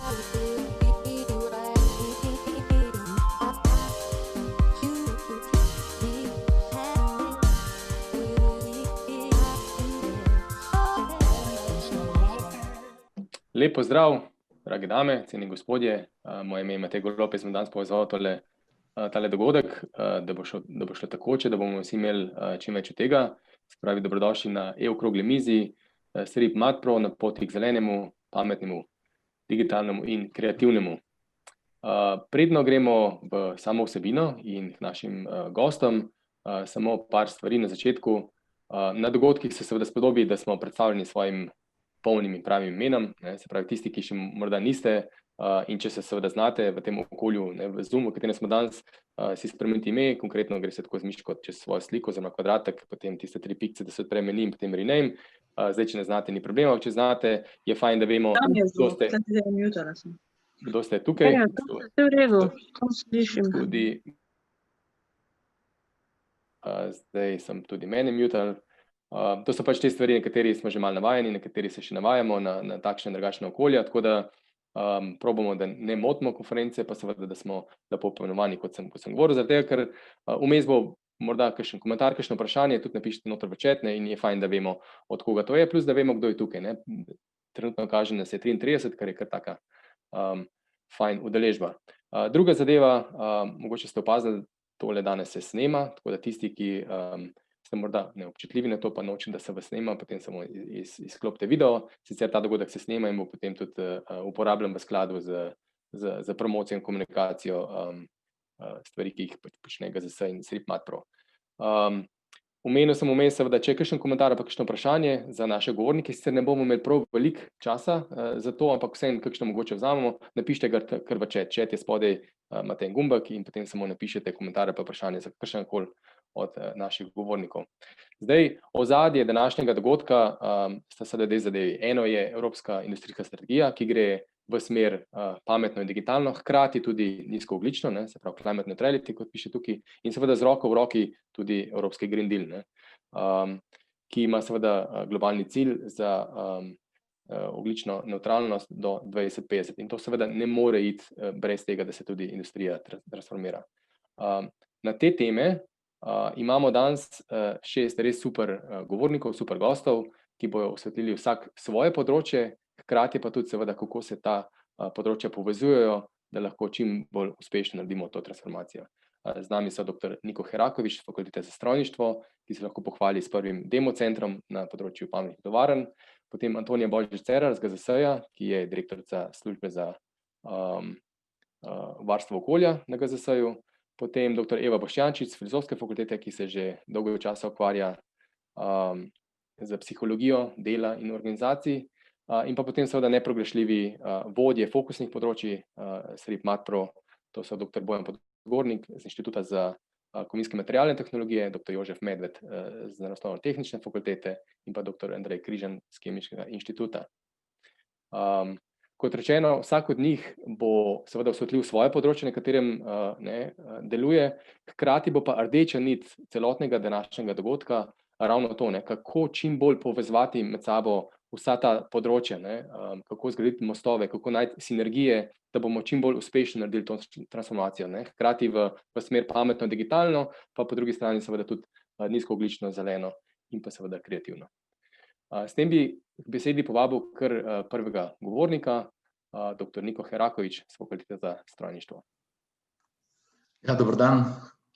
Lep pozdrav, drage dame, cenjeni gospodje. Moje ime je Matej Golob, jaz sem danes povezal tale dogodek, da bo šlo takoče, da bomo vsi imeli čim več od tega. Se pravi, dobrodošli na okrogli mizi SRIP MatPro na poti k zelenemu, pametnemu, digitalnemu in kreativnemu. Predno gremo v samo vsebino in k našim gostom, samo par stvari na začetku. Na dogodkih se seveda spodobi, da smo predstavljeni svojim polnim in pravim imenom, se pravi tisti, ki še morda niste, in če se seveda znate v tem okolju, v Zoomu, v katerem smo danes, si spremeniti ime, konkretno gre se tako z miško čez svojo sliko oziroma kvadratek, potem tiste 3 pikce, da se odpre meni in potem rename. Zdaj, če ne znate, ni problema, če znate, je fajn, da vemo, kdo ste tukaj. Zdaj sem tudi mene mutal. To so pač te stvari, na kateri smo že malo navajeni, na kateri se še navajamo na takšne in drugačne okolja, tako da probamo, da ne motimo konference, pa seveda, da smo lepo poimenovani, kot sem govoril, zaradi tega, ker vmes bo morda kakšen komentar, kakšno vprašanje, tudi napišite noter v chat, in je fajn, da vemo, od koga to je, plus da vemo, kdo je tukaj. Trenutno kaže nas je 33, kar je kar taka fajn udeležba. Druga zadeva, mogoče ste opazili, tole danes se snema, tako da tisti, ki ste morda neobčutljivi na to, pa nočem, da se vas snema, potem samo izklopite video, sicer ta dogodek se snema in bo potem tudi uporabljen v skladu z promocijo in komunikacijo stvari, ki jih počne GZS in SRIP MatPro. Omenil sem vmes, seveda, če je kakšen komentar ali pa kakšno vprašanje za naše govornike, sicer ne bomo imeli prav veliko časa za to, ampak vseeno kakšno mogoče vzamemo, napišite ga kar v chat. Chat je spodaj, imate en gumbek in potem samo napišete komentarje pa vprašanje za kakšenkoli od naših govornikov. Zdaj, ozadje današnjega dogodka sta seveda dve zadevi. Eno je Evropska industrijska strategija, ki gre v smer pametno in digitalno, hkrati tudi nizkoogljično, se pravi climate neutrality, kot piše tukaj, in seveda z roko v roki tudi Evropski Green Deal, ki ima seveda globalni cilj za ogljično nevtralnost do 2050. In to seveda ne more iti brez tega, da se tudi industrija transformira. Na te teme imamo danes 6 res super govornikov, super gostov, ki bojo osvetlili vsak svoje področje, hkrati pa tudi seveda, kako se ta področja povezujejo, da lahko čim bolj uspešno naredimo to transformacijo. Z nami so dr. Niko Herakovič z Fakultete za strojništvo, ki se lahko pohvali s prvim demo centrom na področju pametnih tovarn, potem Antonija Božič-Cerar z GZS-ja, ki je direktorica službe za varstvo okolja na GZS-ju, potem dr. Eva Boštjančič z Filozofske fakultete, ki se že dolgo časa ukvarja z psihologijo dela in organizacij, in pa potem seveda nepogrešljivi vodje fokusnih področij SRIP MatPro, to so dr. Bojan Podgornik z Inštituta za kovinske materialne tehnologije, dr. Jožef Medved z Naravoslovno-tehnične fakultete in pa dr. Andrej Križan z Kemičnega inštituta. Kot rečeno, vsak od njih bo seveda osvetlil svoje področje, na katerem deluje, hkrati bo pa rdeča nit celotnega današnjega dogodka ravno to, kako čim bolj povezovati med sabo vsa ta področja, kako zgraditi mostove, kako najti sinergije, da bomo čim bolj uspešno naredili to transformacijo, hkrati v smer pametno digitalno, pa po drugi strani seveda tudi nizkoogljično, zeleno in pa seveda kreativno. S tem bi k besedi povabil kar prvega govornika, dr. Niko Herakovič z Fakultete za strojništvo. Ja, dober dan,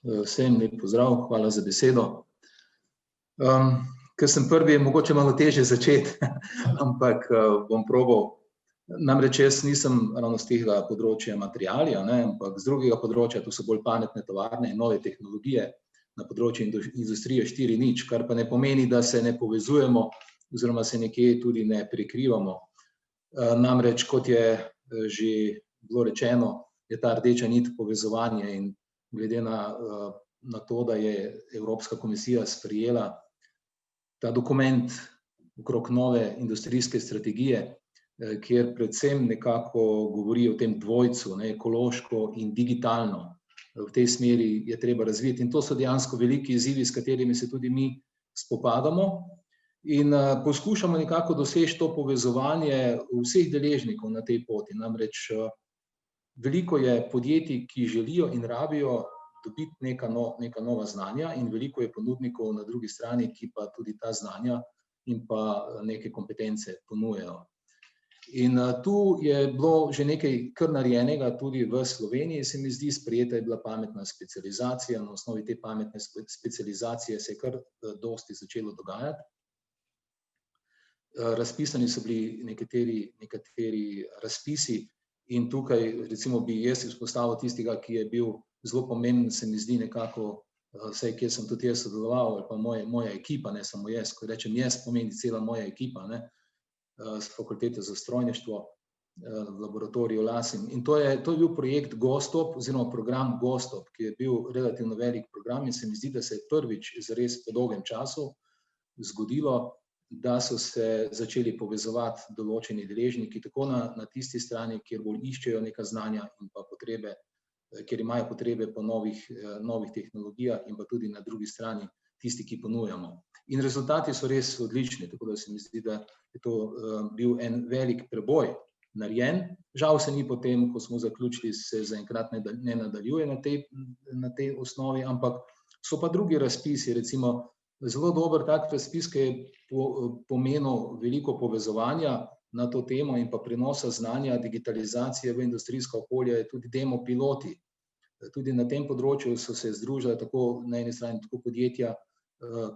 vsem lep pozdrav, hvala za besedo. Ker sem prvi, je mogoče malo težje začeti, ampak bom probal. Namreč jaz nisem ravno z tega področja materiali, ampak z drugega področja, to so bolj pametne tovarne in nove tehnologije na področju industrije 4.0, kar pa ne pomeni, da se ne povezujemo oziroma se nekje tudi ne prekrivamo. Namreč, kot je že bilo rečeno, je ta rdeča nit povezovanje in glede na to, da je Evropska komisija sprejela ta dokument okrog nove industrijske strategije, kjer predvsem nekako govori o tem dvojcu, ekološko in digitalno. V tej smeri je treba razviti in to so dejansko veliki izzivi, s katerimi se tudi mi spopadamo. In poskušamo nekako doseči to povezovanje vseh deležnikov na tej poti. Namreč veliko je podjetij, ki želijo in rabijo dobiti neka nova znanja, in veliko je ponudnikov na drugi strani, ki pa tudi ta znanja in pa neke kompetence ponujajo. In tu je bilo že nekaj kar narejenega tudi v Sloveniji, se mi zdi, sprejeta je bila pametna specializacija, na osnovi te pametne specializacije se je kar dosti začelo dogajati. Razpisani so bili nekateri razpisi in tukaj recimo bi jaz izpostavil tistega, ki je bil zelo pomemben, se mi zdi nekako, vsaj kjer sem tudi jaz sodeloval, ali pa moja ekipa, ne samo jaz, ko rečem jaz, pomeni cela moja ekipa, ne, z fakultete za strojništvo, v laboratoriju Lasin. In to je bil projekt GoStop oziroma program GoStop, ki je bil relativno velik program in se mi zdi, da se je prvič zares po dolgem času zgodilo, da so se začeli povezovati določeni deležniki, tako na tisti strani, kjer bolj iščejo neka znanja in pa potrebe, kjer imajo potrebe po novih tehnologijah, in pa tudi na drugi strani tisti, ki ponujamo. In rezultati so res odlični, tako da se mi zdi, da je to bil en velik preboj narejen. Žal se ni potem, ko smo zaključili, se zaenkrat ne nadaljuje na tej osnovi, ampak so pa drugi razpisi, recimo zelo dober tak razpis, ki je pomenil veliko povezovanja na to temo in pa prenosa znanja, digitalizacije v industrijska okolja, je tudi demo piloti. Tudi na tem področju so se združili tako na eni strani tako podjetja,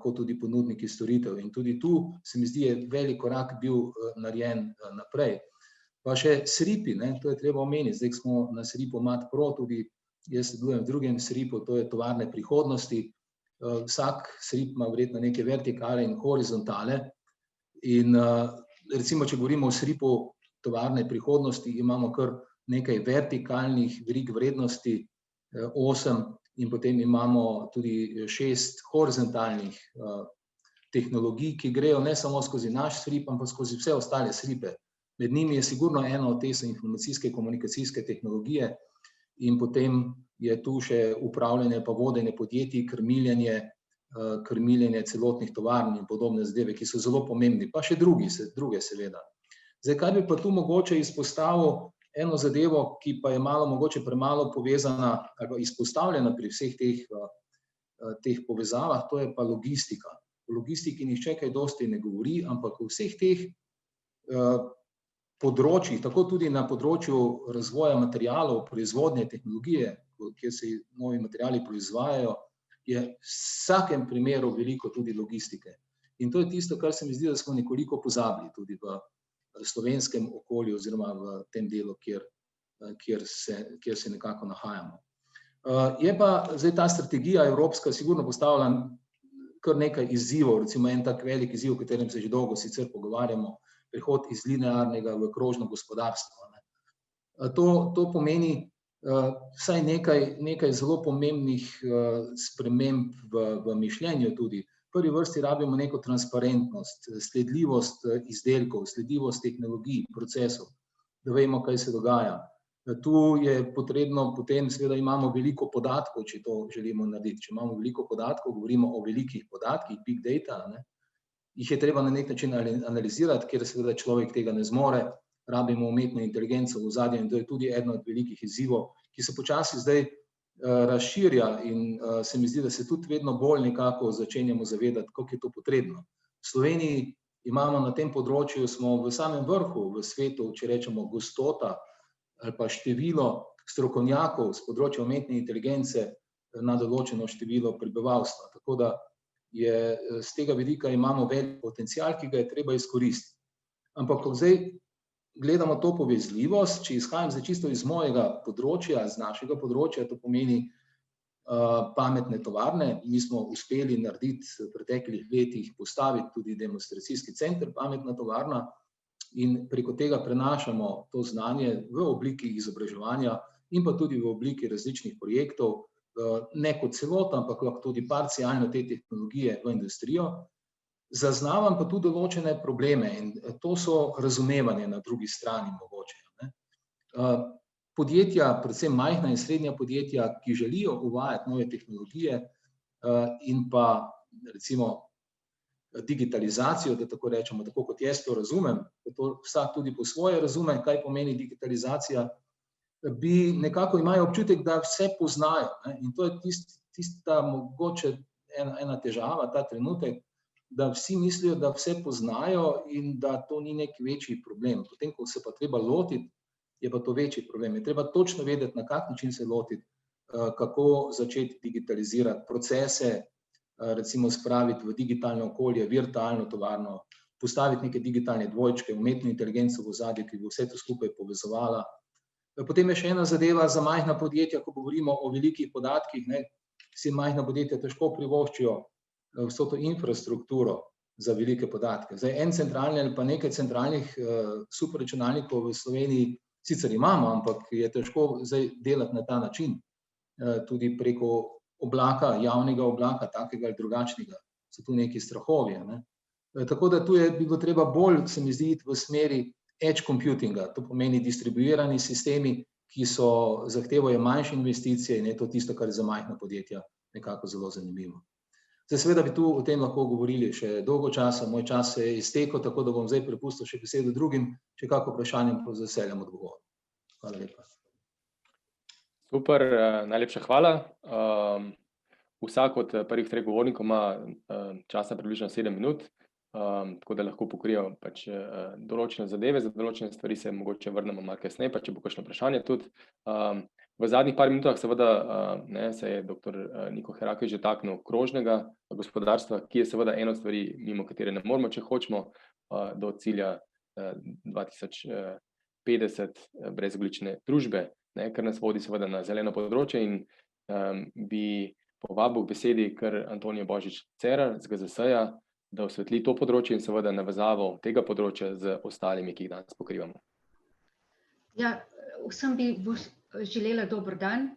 kot tudi ponudniki storitev. In tudi tu se mi zdi, je velik korak bil narejen naprej. Pa še SRIP-i, ne, to je treba omeniti, zdaj smo na SRIP-u MatPro, tudi jaz sodelujem v drugem SRIP-u, to je tovarne prihodnosti. Vsak SRIP ima verjetno neke vertikale in horizontale in recimo, če govorimo o SRIP-u tovarne prihodnosti, imamo kar nekaj vertikalnih verig vrednosti, 8, in potem imamo tudi 6 horizontalnih tehnologij, ki grejo ne samo skozi naš SRIP, ampak skozi vse ostale SRIP-e. Med njimi je sigurno eno od te so informacijske komunikacijske tehnologije in potem je tu še upravljanje pa vodenje podjetij, krmiljenje celotnih tovarn in podobne zadeve, ki so zelo pomembni, pa še druge seveda. Zdaj, kaj bi pa tu mogoče izpostavil eno zadevo, ki pa je mogoče premalo povezana ali pa izpostavljena pri vseh teh povezavah, to je pa logistika. O logistiki nihče kaj dosti ne govori, ampak v vseh teh področjih, tako tudi na področju razvoja materialov, proizvodnje tehnologije, kjer se novi materiali proizvajajo, je v vsakem primeru veliko tudi logistike. In to je tisto, kar se mi zdi, da smo nekoliko pozabili tudi v slovenskem okolju oziroma v tem delu, kjer se nekako nahajamo. Je pa zdaj ta strategija evropska sigurno postavila kar nekaj izzivov, recimo en tak velik izziv, o katerem se že dolgo sicer pogovarjamo, prehod iz linearnega v krožno gospodarstvo. To pomeni vsaj nekaj zelo pomembnih sprememb v mišljenju tudi. V prvi vrsti rabimo neko transparentnost, sledljivost izdelkov, sledljivost tehnologij, procesov, da vemo, kaj se dogaja. Tu je potrebno, potem seveda imamo veliko podatkov, če to želimo narediti. Če imamo veliko podatkov, govorimo o velikih podatkih, big data, jih je treba na nek način analizirati, ker seveda človek tega ne zmore, rabimo umetno inteligenco v ozadju in to je tudi eden od velikih izzivov, ki se počasi zdaj razširja in se mi zdi, da se tudi vedno bolj nekako začenjamo zavedati, koliko je to potrebno. V Sloveniji imamo na tem področju, smo v samem vrhu v svetu, če rečemo gostota ali pa število strokovnjakov z področja umetne inteligence na določeno število prebivalstva. Tako da z tega vidika imamo velik potencial, ki ga je treba izkoristiti. Ampak ko zdaj gledamo to povezljivost, če izhajam zdaj čisto iz mojega področja, z našega področja, to pomeni pametne tovarne. Mi smo uspeli narediti v preteklih letih, postaviti tudi demonstracijski center Pametna tovarna in preko tega prenašamo to znanje v obliki izobraževanja in pa tudi v obliki različnih projektov, ne kot celota, ampak lahko tudi parcialno te tehnologije v industrijo. Zaznavam pa tudi določene probleme in to so razumevanje na drugi strani mogoče. Podjetja, predvsem majhna in srednja podjetja, ki želijo uvajati nove tehnologije in pa recimo digitalizacijo, da tako rečemo, tako kot jaz to razumem, da to vsak tudi po svoje razume, kaj pomeni digitalizacija, bi nekako imajo občutek, da vse poznajo, ne? In to je tista mogoče ena težava, ta trenutek, da vsi mislijo, da vse poznajo in da to ni nek večji problem. Potem, ko se pa treba lotiti, je pa to večji problem. Je treba točno vedeti, na kak način se lotiti, kako začeti digitalizirati procese, recimo spraviti v digitalno okolje, virtualno tovarno, postaviti neke digitalne dvojčke, umetno inteligenco v ozadju, ki bo vse to skupaj povezovala. Potem je še ena zadeva za majhna podjetja, ko govorimo o velikih podatkih, ne, si majhna podjetja težko privoščijo vso to infrastrukturo za velike podatke. Zdaj, en centralni ali pa nekaj centralnih superračunalnikov v Sloveniji sicer imamo, ampak je težko zdaj delati na ta način, tudi preko oblaka, javnega oblaka, takega ali drugačnega. So tu neki strahovi, ne. Tako da tu bi bilo treba bolj, se mi zdi, v smeri edge computinga, to pomeni distribuirani sistemi, ki zahtevajo manjše investicije in je to tisto, kar je za majhna podjetja nekako zelo zanimivo. Zdaj, seveda bi tu o tem lahko govorili še dolgo časa, moj čas se je iztekel, tako da bom zdaj prepustil še besedo drugim, če kako vprašanje pa z veseljem odgovorim. Hvala lepa. Super, najlepša hvala. Vsak od prvih treh govornikov ima časa približno 7 minut, tako da lahko pokrijo pač določene zadeve, za določene stvari se mogoče vrnemo malo kasneje, pa če bo kakšno vprašanje tudi. V zadnjih par minutah seveda se je dr. Niko Heraklič že taknil krožnega gospodarstva, ki je seveda ena od stvari, mimo katere ne moremo, če hočemo do cilja 2050 brezogljične družbe, kar nas vodi seveda na zeleno področje in bi povabil k besedi kar Antonijo Božič Cerar z GZS-ja, da osvetli to področje in seveda navezavo tega področja z ostalimi, ki jih danes pokrivamo. Ja, vsem bi želela dober dan.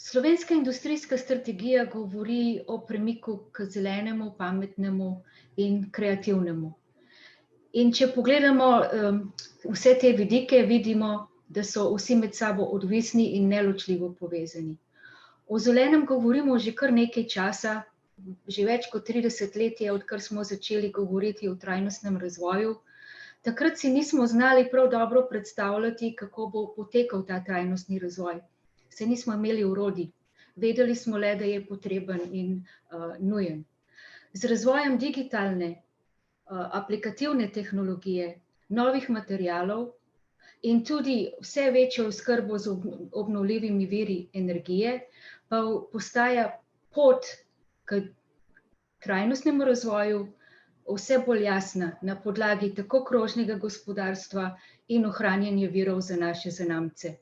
Slovenska industrijska strategija govori o premiku k zelenemu, pametnemu in kreativnemu. In če pogledamo vse te vidike, vidimo, da so vsi med sabo odvisni in neločljivo povezani. O zelenem govorimo že kar nekaj časa, že več kot 30 let je, odkar smo začeli govoriti o trajnostnem razvoju. Takrat si nismo znali prav dobro predstavljati, kako bo potekal ta trajnostni razvoj. Saj nismo imeli orodij. Vedeli smo le, da je potreben in nujen. Z razvojem digitalne, aplikativne tehnologije, novih materialov in tudi vse večjo oskrbo z obnovljivimi viri energije, pa postaja pot k trajnostnemu razvoju vse bolj jasna na podlagi tako krožnega gospodarstva in ohranjanja virov za naše zanamce.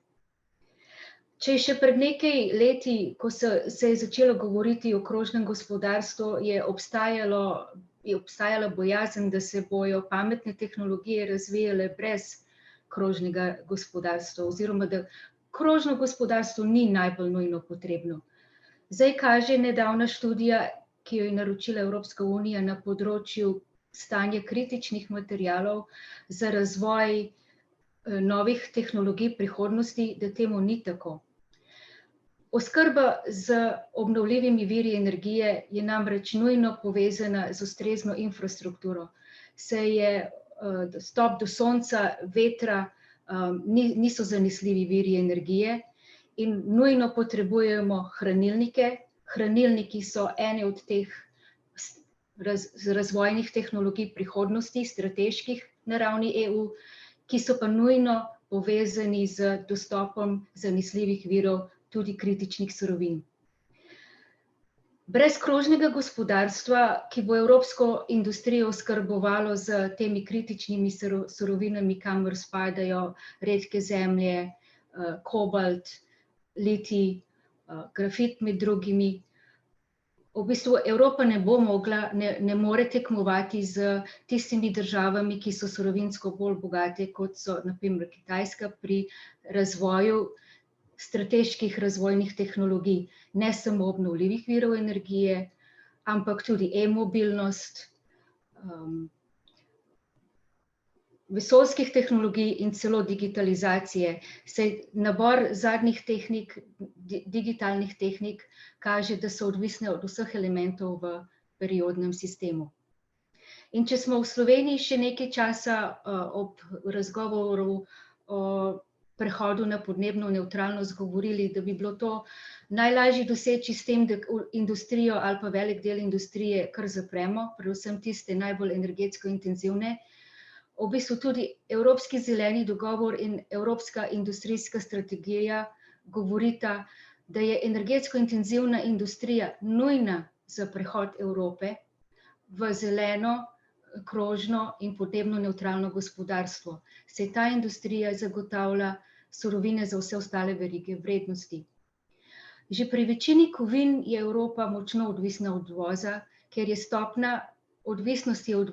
Če še pred nekaj leti, ko se je začelo govoriti o krožnem gospodarstvu, je obstajala bojazen, da se bojo pametne tehnologije razvijale brez krožnega gospodarstva, oziroma da krožno gospodarstvo ni najbolj nujno potrebno. Zdaj kaže nedavna študija, ki jo je naročila Evropska unija na področju stanja kritičnih materialov za razvoj novih tehnologij prihodnosti, da temu ni tako. Oskrba z obnovljivimi viri energije je namreč nujno povezana z ustrezno infrastrukturo. Saj je dostop do sonca, vetra niso zanesljivi viri energije in nujno potrebujemo hranilnike. Hranilniki so ene od teh razvojnih tehnologij prihodnosti, strateških na ravni EU, ki so pa nujno povezani z dostopom zanesljivih virov, tudi kritičnih surovin. Brez krožnega gospodarstva, ki bo evropsko industrijo oskrbovalo z temi kritičnimi surovinami, kamor spadajo redke zemlje, kobalt, litij, grafit med drugimi. V bistvu Evropa ne bo mogla, ne more tekmovati z tistimi državami, ki so surovinsko bolj bogate, kot so na primer Kitajska, pri razvoju strateških razvojnih tehnologij, ne samo obnovljivih virov energije, ampak tudi e-mobilnost, vesoljskih tehnologij in celo digitalizacije. Saj nabor zadnjih tehnik, digitalnih tehnik, kaže, da so odvisne od vseh elementov v periodnem sistemu. In če smo v Sloveniji še nekaj časa ob razgovoru o prehodu na podnebno nevtralnost govorili, da bi bilo to najlažje doseči s tem, da industrijo ali pa velik del industrije kar zapremo, predvsem tiste najbolj energetsko intenzivne. V bistvu tudi Evropski zeleni dogovor in Evropska industrijska strategija govorita, da je energetsko intenzivna industrija nujna za prehod Evrope v zeleno, krožno in podnebno nevtralno gospodarstvo. Saj ta industrija zagotavlja surovine za vse ostale verige vrednosti. Že pri večini kovin je Evropa močno odvisna od uvoza, ker je stopnja odvisnosti od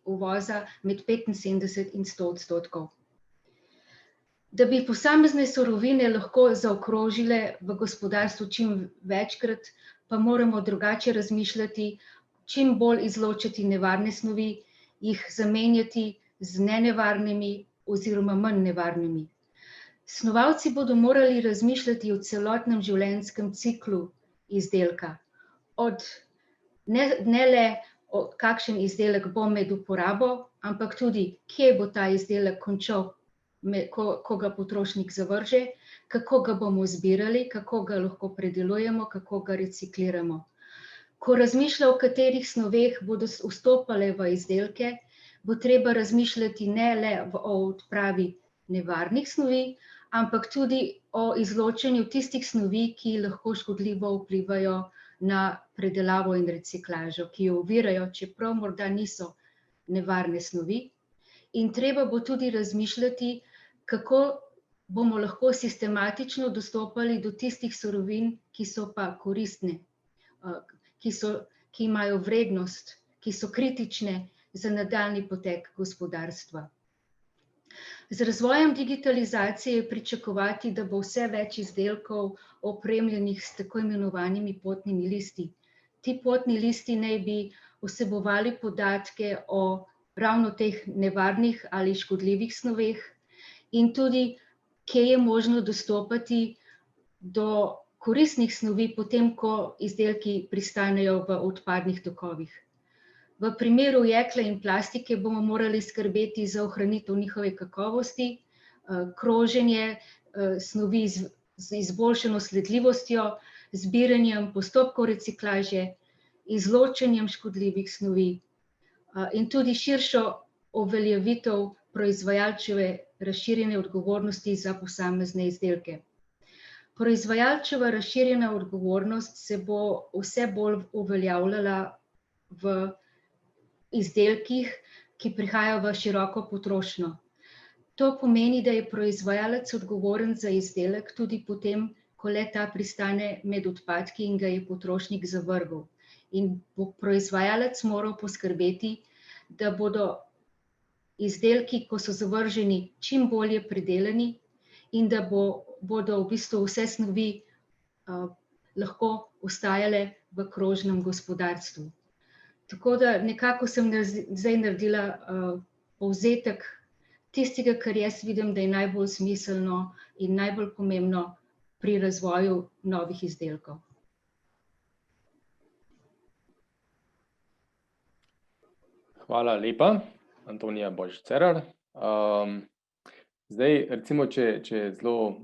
uvoza med 75 in 100%. Da bi posamezne surovine lahko zaokrožile v gospodarstvu čim večkrat, pa moramo drugače razmišljati, čim bolj izločiti nevarne snovi, jih zamenjati z nenevarnimi oziroma manj nevarnimi. Snovalci bodo morali razmišljati o celotnem življenjskem ciklu izdelka. Ne le kakšen izdelek bo med uporabo, ampak tudi, kje bo ta izdelek končal, ko ga potrošnik zavrže, kako ga bomo zbirali, kako ga lahko predelujemo, kako ga recikliramo. Ko razmišlja, o katerih snoveh bodo vstopale v izdelke, bo treba razmišljati ne le o odpravi nevarnih snovi, ampak tudi o izločanju tistih snovi, ki lahko škodljivo vplivajo na predelavo in reciklažo, ki jo ovirajo, čeprav morda niso nevarne snovi. In treba bo tudi razmišljati, kako bomo lahko sistematično dostopali do tistih surovin, ki so pa koristne, ki imajo vrednost, ki so kritične za nadaljnji potek gospodarstva. Z razvojem digitalizacije je pričakovati, da bo vse več izdelkov opremljenih s tako imenovanimi potnimi listi. Ti potni listi naj bi vsebovali podatke o ravno teh nevarnih ali škodljivih snoveh in tudi, kje je možno dostopati do koristnih snovi, potem ko izdelki pristanejo v odpadnih tokovih. V primeru jekla in plastike bomo morali skrbeti za ohranitev njihove kakovosti, kroženje snovi z izboljšano sledljivostjo, zbiranjem postopkov reciklaže, izločanjem škodljivih snovi in tudi širšo uveljavitev proizvajalčeve razširjene odgovornosti za posamezne izdelke. Proizvajalčeva razširjena odgovornost se bo vse bolj uveljavljala v izdelkih, ki prihajajo v široko potrošnjo. To pomeni, da je proizvajalec odgovoren za izdelek tudi potem, ko le-ta pristane med odpadki in ga je potrošnik zavrgel. In bo proizvajalec moral poskrbeti, da bodo izdelki, ko so zavrženi, čim bolje predelani in da bodo v bistvu vse snovi lahko ostajale v krožnem gospodarstvu. Tako da nekako sem zdaj naredila povzetek tistega, kar jaz vidim, da je najbolj smiselno in najbolj pomembno pri razvoju novih izdelkov. Hvala lepa, Antonija Božič-Cerar. Zdaj, recimo, če zelo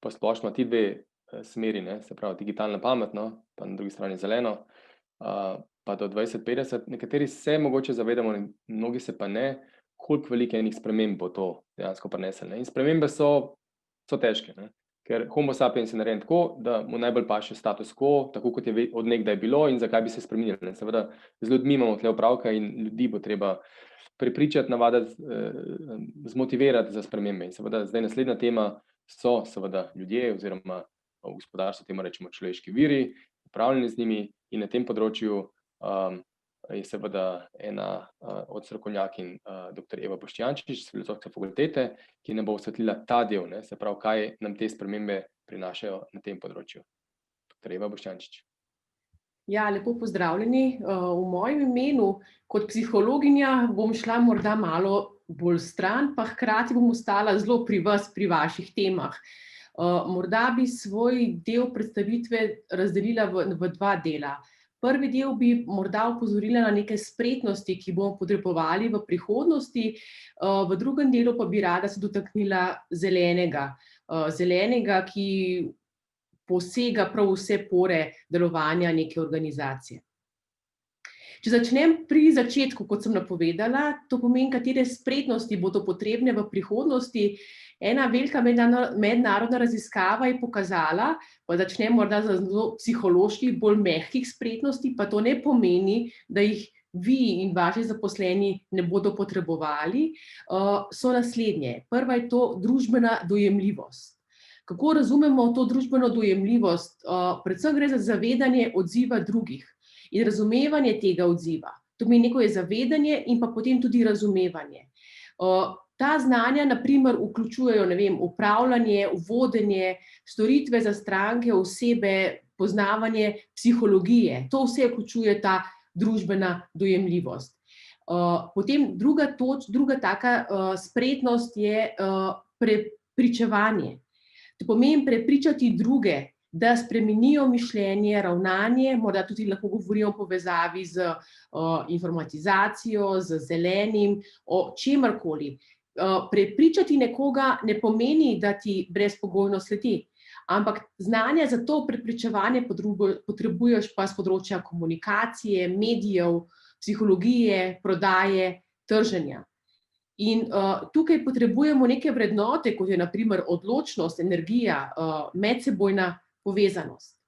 posplošimo ti dve smeri, se pravi digitalna pamet, pa na drugi strani zeleno, pa do 2050, nekateri se mogoče zavedamo, mnogi se pa ne, koliko velike enih sprememb bo to dejansko prineslo. In spremembe so težke, ker homo sapiens je narejen tako, da mu najbolj paše status quo, tako kot je od nekdaj bilo in zakaj bi se spremenili. Seveda z ljudmi imamo tle opravka in ljudi bo treba prepričati, navaditi, zmotivirati za spremembe. In seveda zdaj naslednja tema so seveda ljudje oziroma v gospodarstvu temu rečemo človeški viri, upravljanje z njimi in na tem področju je seveda ena od strokovnjakinj dr. Eva Boštjančič z Filozofske fakultete, ki nam bo osvetlila ta del, se pravi, kaj nam te spremembe prinašajo na tem področju. Dr. Eva Boštjančič. Ja, lepo pozdravljeni. V mojem imenu kot psihologinja bom šla morda malo bolj stran, pa hkrati bom ostala zelo pri vas, pri vaših temah. Morda bi svoj del predstavitve razdelila v dva dela. Prvi del bi morda opozorila na neke spretnosti, ki bomo potrebovali v prihodnosti, v drugem delu pa bi rada se dotaknila zelenega, ki posega prav vse pore delovanja neke organizacije. Če začnem pri začetku, kot sem napovedala, to pomeni, katere spretnosti bodo potrebne v prihodnosti. Ena velika mednarodna raziskava je pokazala, pa začnem morda z zelo psiholoških, bolj mehkih spretnosti, pa to ne pomeni, da jih vi in vaši zaposleni ne bodo potrebovali, so naslednje. Prva je to družbena dojemljivost. Kako razumemo to družbeno dojemljivost? Predvsem gre za zavedanje odziva drugih in razumevanje tega odziva. To pomeni, neko je zavedanje in pa potem tudi razumevanje. Ta znanja, na primer, vključujejo, upravljanje, vodenje, storitve za stranke, osebe, poznavanje psihologije. To vse vključuje ta družbena dojemljivost. Potem druga taka spretnost je prepričevanje. To pomeni prepričati druge, da spremenijo mišljenje, ravnanje, morda tudi lahko govorimo o povezavi z informatizacijo, z zelenim, o čemarkoli. Prepričati nekoga ne pomeni, da ti brezpogojno sledi, ampak znanje za to prepričevanje potrebuješ pa s področja komunikacije, medijev, psihologije, prodaje, trženja. In tukaj potrebujemo neke vrednote, kot je na primer odločnost, energija, medsebojna povezanost.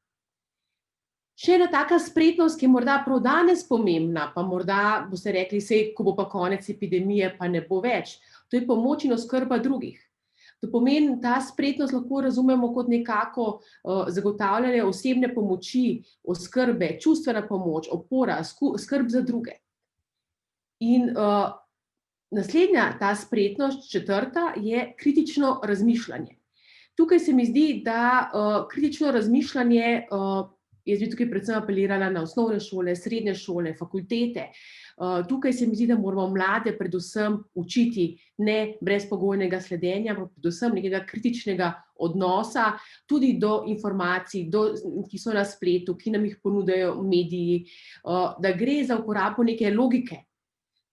Še ena taka spretnost, ki je morda prav danes pomembna, pa morda boste rekli, sej, ko bo pa konec epidemije, pa ne bo več. To je pomoč in oskrba drugih. To pomeni, ta spretnost lahko razumemo kot nekako zagotavljanje osebne pomoči, oskrbe, čustvena pomoč, opora, skrb za druge. In naslednja ta spretnost, četrta, je kritično razmišljanje. Tukaj se mi zdi, da kritično razmišljanje, jaz bi tukaj predvsem apelirala na osnovne šole, srednje šole, fakultete. Tukaj se mi zdi, da moramo mlade predvsem učiti ne brezpogojnega sledenja, ampak predvsem nekega kritičnega odnosa, tudi do informacij, ki so na spletu, ki nam jih ponujajo mediji, da gre za uporabo neke logike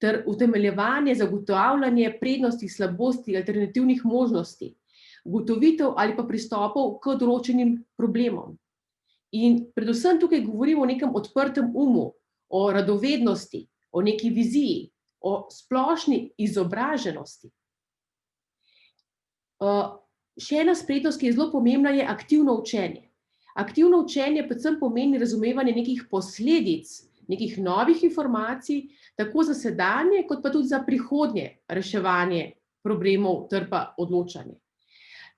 ter utemeljevanje, zagotavljanje prednosti, slabosti, alternativnih možnosti, ugotovitev ali pa pristopov k določenim problemom. In predvsem tukaj govorimo o nekem odprtem umu, o radovednosti, o neki viziji, o splošni izobraženosti. Še ena spretnost, ki je zelo pomembna, je aktivno učenje. Aktivno učenje predvsem pomeni razumevanje nekih posledic, nekih novih informacij, tako za sedanje, kot pa tudi za prihodnje reševanje problemov ter pa odločanje.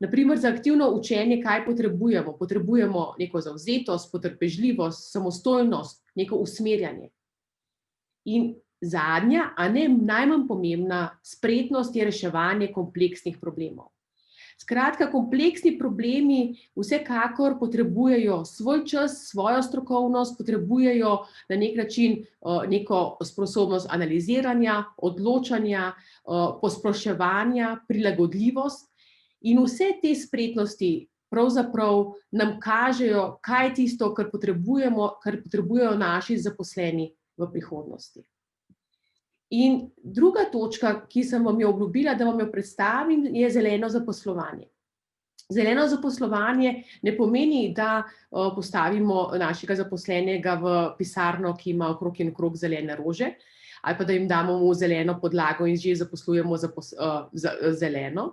Naprimer, za aktivno učenje kaj potrebujemo? Potrebujemo neko zavzetost, potrpežljivost, samostojnost, neko usmerjanje. In zadnja, a ne najmanj pomembna spretnost je reševanje kompleksnih problemov. Skratka, kompleksni problemi vsekakor potrebujejo svoj čas, svojo strokovnost, potrebujejo na nek način neko sposobnost analiziranja, odločanja, posploševanja, prilagodljivost. In vse te spretnosti pravzaprav nam kažejo, kaj je tisto, kar potrebujejo naši zaposleni v prihodnosti. In druga točka, ki sem vam jo obljubila, da vam jo predstavim, je zeleno zaposlovanje. Zeleno zaposlovanje ne pomeni, da postavimo našega zaposlenega v pisarno, ki ima okrog in okrog zelene rože, ali pa da jim damo mu zeleno podlago in že zaposlujemo zeleno,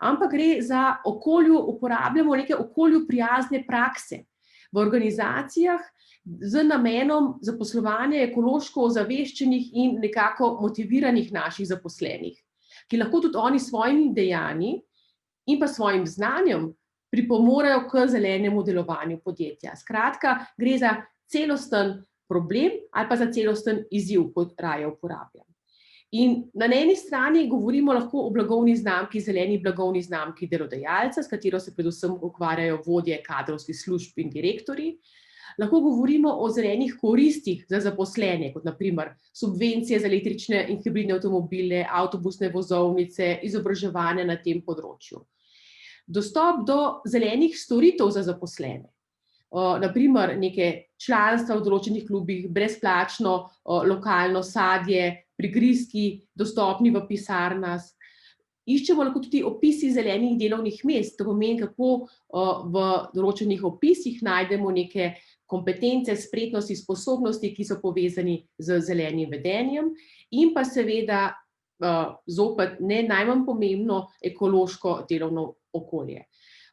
ampak gre za uporabljamo neke okolju prijazne prakse v organizacijah z namenom zaposlovanja ekološko ozaveščenih in nekako motiviranih naših zaposlenih, ki lahko tudi oni s svojimi dejanji in pa svojim znanjem pripomorejo k zelenemu delovanju podjetja. Skratka, gre za celosten problem ali pa za celosten izziv, kot raje uporabljam. In na eni strani govorimo lahko o blagovni znamki, zeleni blagovni znamki delodajalca, s katero se predvsem ukvarjajo vodje kadrovskih služb in direktorji. Lahko govorimo o zelenih koristih za zaposlene, kot na primer subvencije za električne in hibridne avtomobile, avtobusne vozovnice, izobraževanje na tem področju. Dostop do zelenih storitev za zaposlene. naprimer neke članstva v določenih klubih, brezplačno lokalno sadje, prigrizki, dostopni v pisarnah. Iščemo lahko tudi opisi zelenih delovnih mest, to pomeni, kako v določenih opisih najdemo neke kompetence, spretnosti, sposobnosti, ki so povezani z zelenim vedenjem, in pa seveda zopet ne najmanj pomembno ekološko delovno okolje.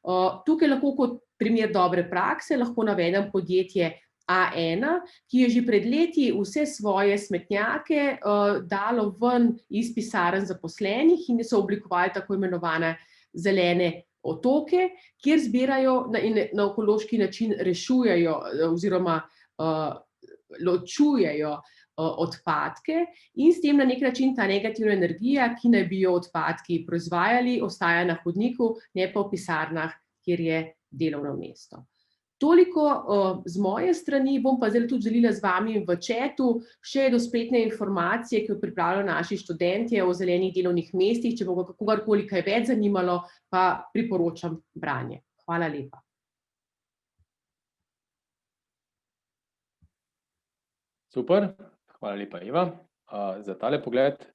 Tukaj lahko kot primer dobre prakse lahko navedem podjetje A1, ki je že pred leti vse svoje smetnjake dalo ven iz pisarn zaposlenih in so oblikovali tako imenovane zelene otoke, kjer zbirajo in na ekološki način rešujejo oziroma ločujejo odpadke in s tem na nek način ta negativna energija, ki naj bi jo odpadki proizvajali, ostaja na hodniku, ne pa v pisarnah, kjer je delovno mesto. Toliko z moje strani, bom pa zdaj tudi delila z vami v chatu še do spletne informacije, ki jo pripravljajo naši študentje o zelenih delovnih mestih. Če bo kogarkoli kaj več zanimalo, pa priporočam branje. Hvala lepa. Super, hvala lepa, Eva, za tale pogled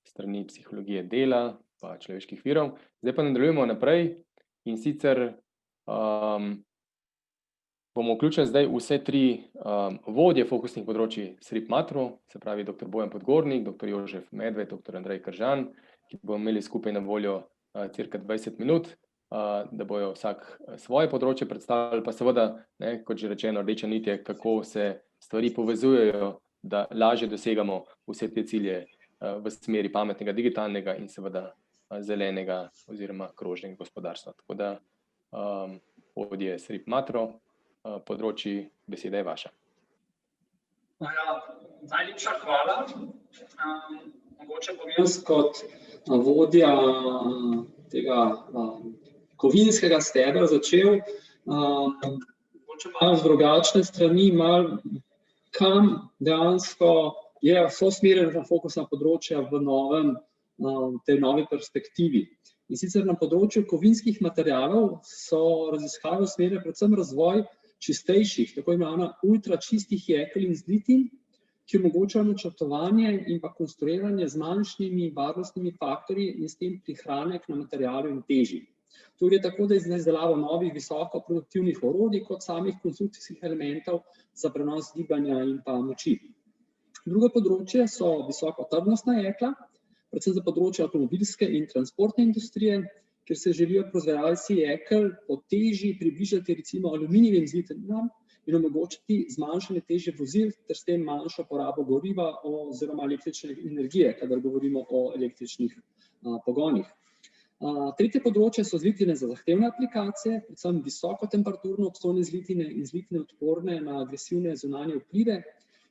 strani psihologije dela pa človeških virov. Zdaj pa nadaljujemo naprej in sicer bomo vključili zdaj vse tri vodje fokusnih področij SRIP Matro, se pravi dr. Bojan Podgornik, dr. Jožef Medved, dr. Andrej Kržan, ki bomo imeli skupaj na voljo cirka 20 minut, da bojo vsak svoje področje predstavili, pa seveda, kot že rečeno, rdeča nit je, kako se stvari povezujejo, da lažje dosegamo vse te cilje v smeri pametnega, digitalnega in seveda zelenega oziroma krožnega gospodarstva. Tako da vodje SRIP Matro, področji, beseda je vaša. Najlepša hvala. Mogoče bom jaz kot vodja tega kovinskega stebra začel. Mogoče malo z drugačne strani, malo kam dejansko so usmerjena fokusna področja v tej novi perspektivi. In sicer na področju kovinskih materialov so raziskave usmerjene predvsem razvoj čistejših, tako imenovana ultra čistih jekel in zlitin, ki omogočajo načrtovanje in pa konstruiranje z manjšimi varnostnimi faktorji in s tem prihranek na materialu in teži. To gre tako, da za izdelavo novih visoko produktivnih orodij kot samih konstrukcijskih elementov za prenos gibanja in pa moči. Drugo področje so visoko trdnostna jekla, predvsem za področje avtomobilske in transportne industrije, kjer se želijo proizvajalci jekel po teži približati recimo aluminijevim zlitinam in omogočiti zmanjšanje teže vozil ter s tem manjšo porabo goriva oziroma električne energije, kadar govorimo o električnih pogonih. Tretje področje so zlitine za zahtevne aplikacije, predvsem visokotemperaturno obstojne zlitine in zlitine odporne na agresivne zunanje vplive,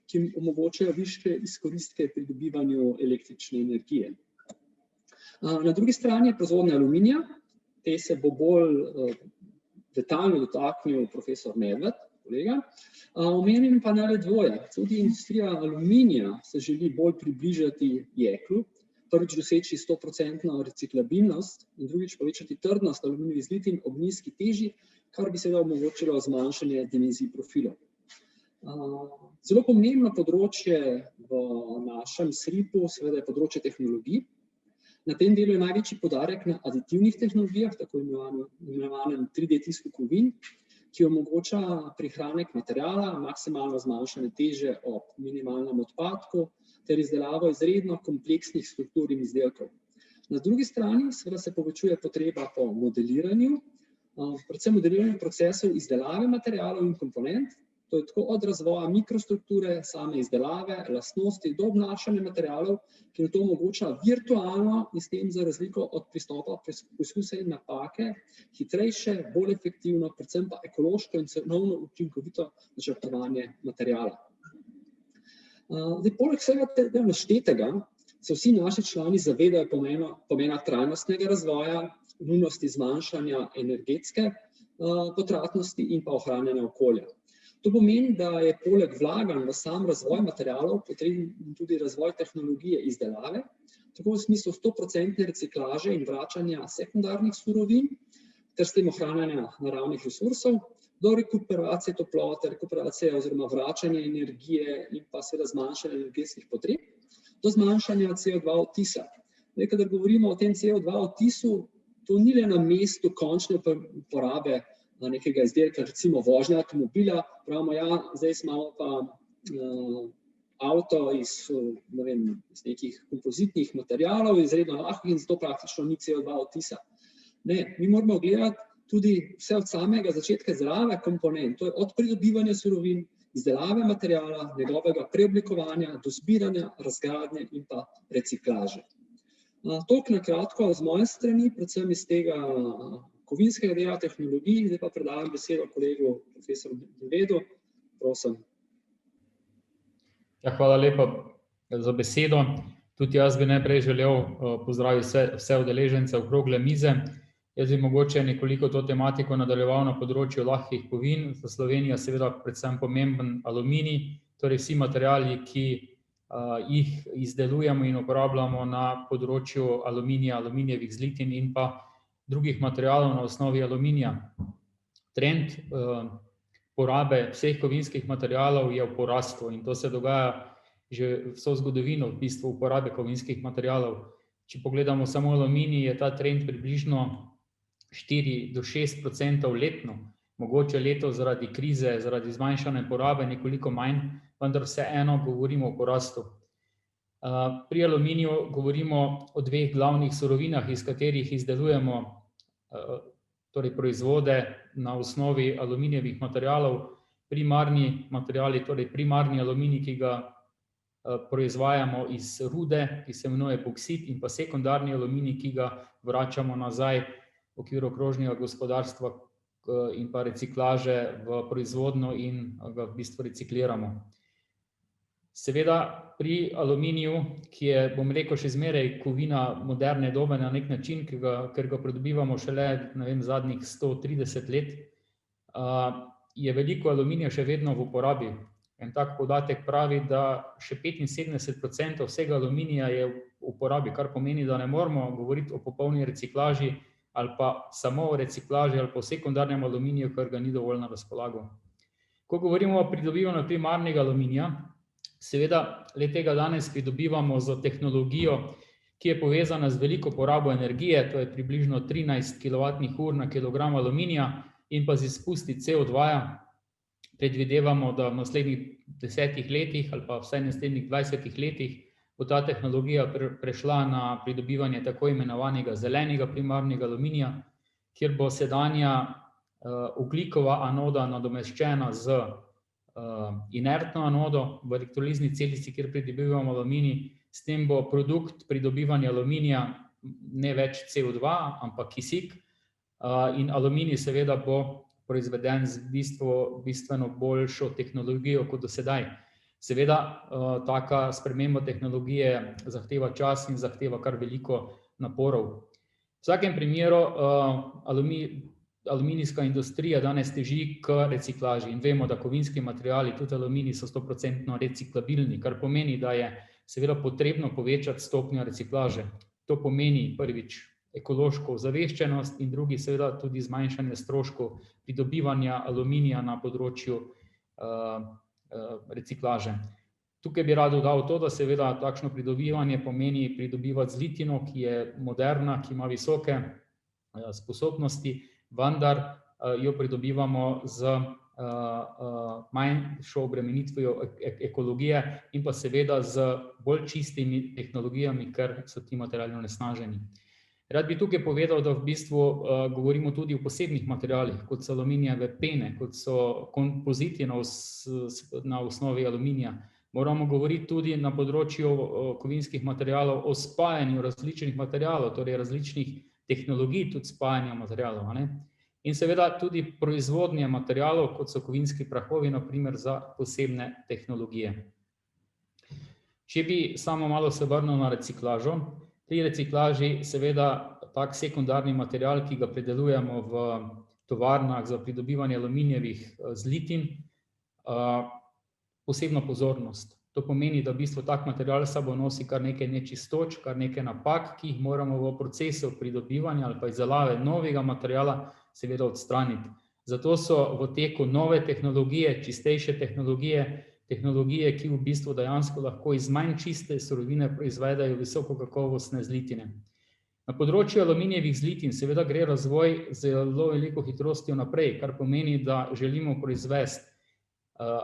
ki omogočajo višje izkoristke pri dobivanju električne energije. Na drugi strani je proizvodnja aluminija, te se bo bolj detaljno dotaknil profesor Medved, kolega. Omenim pa le dvoje. Tudi industrija aluminija se želi bolj približati jeklu, prvič doseči 100% reciklabilnost in drugič povečati trdnost aluminijevih zlitin ob nizki teži, kar bi seveda omogočilo zmanjšanje dimenzij profilov. Zelo pomembno področje v našem SRIP-u seveda je področje tehnologij. Na tem delu je največji poudarek na aditivnih tehnologijah, tako imenovanem 3D tisku kovin, ki omogoča prihranek materiala, maksimalno zmanjšanje teže ob minimalnem odpadku ter izdelavo izredno kompleksnih struktur in izdelkov. Na drugi strani seveda se povečuje potreba po modeliranju, predvsem modeliranju procesov izdelave materialov in komponent. To je tako od razvoja mikrostrukture, same izdelave, lastnosti do obnašanja materialov, ki na to omogoča virtualno in s tem za razliko od pristopa poizkusa in napake, hitrejše, bolj efektivno, predvsem pa ekološko in cenovno učinkovito načrtovanje materiala. Poleg vsega tega naštetega se vsi naši člani zavedajo pomena trajnostnega razvoja, nujnosti zmanjšanja energetske potratnosti in pa ohranjanja okolja. To pomeni, da je poleg vlaganj v sam razvoj materialov potreben tudi razvoj tehnologije izdelave, tako v smislu 100% reciklaže in vračanja sekundarnih surovin ter s tem ohranjanja naravnih resursov, do rekuperacije toplote, rekuperacije oziroma vračanja energije in pa seveda zmanjšanja energetskih potreb, do zmanjšanja CO2 odtisa. Kadar govorimo o tem CO2 odtisu, to ni le na mestu končne uporabe nekega izdelka, recimo vožnja avtomobila, pravimo, ja, zdaj imamo pa avto iz nekih kompozitnih materialov, izredno lahko in zato praktično ni CO2 odtisa. Ne, mi moramo gledati tudi vse od samega začetka zdrave komponent, to je od pridobivanja surovin, izdelave materiala, njegovega preoblikovanja, do zbiranja, razgradnje in pa reciklaže. Toliko na kratko z moje strani, predvsem iz tega kovinskega dela tehnologij, zdaj pa predajam besedo kolegu profesorju Medvedu, prosim. Ja, hvala lepa za besedo. Tudi jaz bi najprej želel pozdraviti vse udeležence okrogle mize. Jaz bi mogoče nekoliko to tematiko nadaljeval na področju lahkih kovin. Za Slovenijo seveda predvsem pomemben aluminij, torej vsi materiali, ki jih izdelujemo in uporabljamo na področju aluminija, aluminijevih zlitin in pa drugih materialov na osnovi aluminija. Trend porabe vseh kovinskih materialov je v porastu in to se dogaja že vso zgodovino v bistvu uporabe kovinskih materialov. Če pogledamo samo aluminij, je ta trend približno 4 do 6% letno. Mogoče letos zaradi krize, zaradi zmanjšane porabe nekoliko manj, vendar vseeno govorimo o porastu. Pri aluminiju govorimo o dveh glavnih surovinah, iz katerih izdelujemo torej proizvode na osnovi aluminijevih materialov. Primarni materiali, torej primarni aluminij, ki ga proizvajamo iz rude, ki se imenuje boksit, in pa sekundarni aluminij, ki ga vračamo nazaj v okviru krožnega gospodarstva in pa reciklaže v proizvodnjo in ga v bistvu recikliramo. Seveda pri aluminiju, ki je, bom rekel, še zmeraj kovina moderne dobe na nek način, ker ga pridobivamo šele, zadnjih 130 let, je veliko aluminija še vedno v uporabi. En tak podatek pravi, da še 75% vsega aluminija je v uporabi, kar pomeni, da ne moramo govoriti o popolni reciklaži ali pa samo o reciklaži ali pa o sekundarnem aluminiju, ker ga ni dovolj na razpolago. Ko govorimo o pridobivanju primarnega aluminija, seveda le tega danes pridobivamo z tehnologijo, ki je povezana z veliko porabo energije, to je približno 13 kWh na kilogram aluminija, in pa z izpusti CO2. Predvidevamo, da v naslednjih 10 letih ali pa vsaj naslednjih 20 letih bo ta tehnologija prešla na pridobivanje tako imenovanega zelenega primarnega aluminija, kjer bo sedanja ogljikova anoda nadomeščena z inertno anodo v elektrolizni celici, kjer pridobivamo aluminij. S tem bo produkt pridobivanja aluminija ne več CO2, ampak kisik, in aluminij seveda bo proizveden z bistveno boljšo tehnologijo kot do sedaj. Seveda, taka sprememba tehnologije zahteva čas in zahteva kar veliko naporov. V vsakem primeru aluminijska industrija danes teži k reciklaži in vemo, da kovinski materiali, tudi aluminij, so 100% reciklabilni, kar pomeni, da je seveda potrebno povečati stopnjo reciklaže. To pomeni prvič ekološko ozaveščenost in drugi seveda tudi zmanjšanje stroškov pridobivanja aluminija na področju reciklaže. Tukaj bi rad dodal to, da seveda takšno pridobivanje pomeni pridobivati zlitino, ki je moderna, ki ima visoke sposobnosti, vendar jo pridobivamo z manjšo obremenitvijo ekologije in pa seveda z bolj čistimi tehnologijami, ker so ti materiali onesnaženi. Rad bi tukaj povedal, da v bistvu govorimo tudi o posebnih materialih, kot so aluminijeve pene, kot so kompoziti na osnovi aluminija. Moramo govoriti tudi na področju kovinskih materialov o spajanju različnih materialov, torej različnih tehnologij tudi spajanja materialov. In seveda tudi proizvodnje materialov, kot so kovinski prahovi, na primer za posebne tehnologije. Če bi samo malo se vrnil na reciklažo, pri reciklaži seveda tak sekundarni material, ki ga predelujemo v tovarnah za pridobivanje aluminijevih zlitin, posebno pozornost. To pomeni, da v bistvu tak material s sabo nosi kar nekaj nečistoč, kar nekaj napak, ki jih moramo v procesu pridobivanja ali pa izdelave novega materiala seveda odstraniti. Zato so v teku nove tehnologije, čistejše tehnologije, ki v bistvu dejansko lahko iz manj čiste surovine proizvedajo visokokakovostne zlitine. Na področju aluminijevih zlitin seveda gre razvoj z zelo veliko hitrostjo naprej, kar pomeni, da želimo proizvesti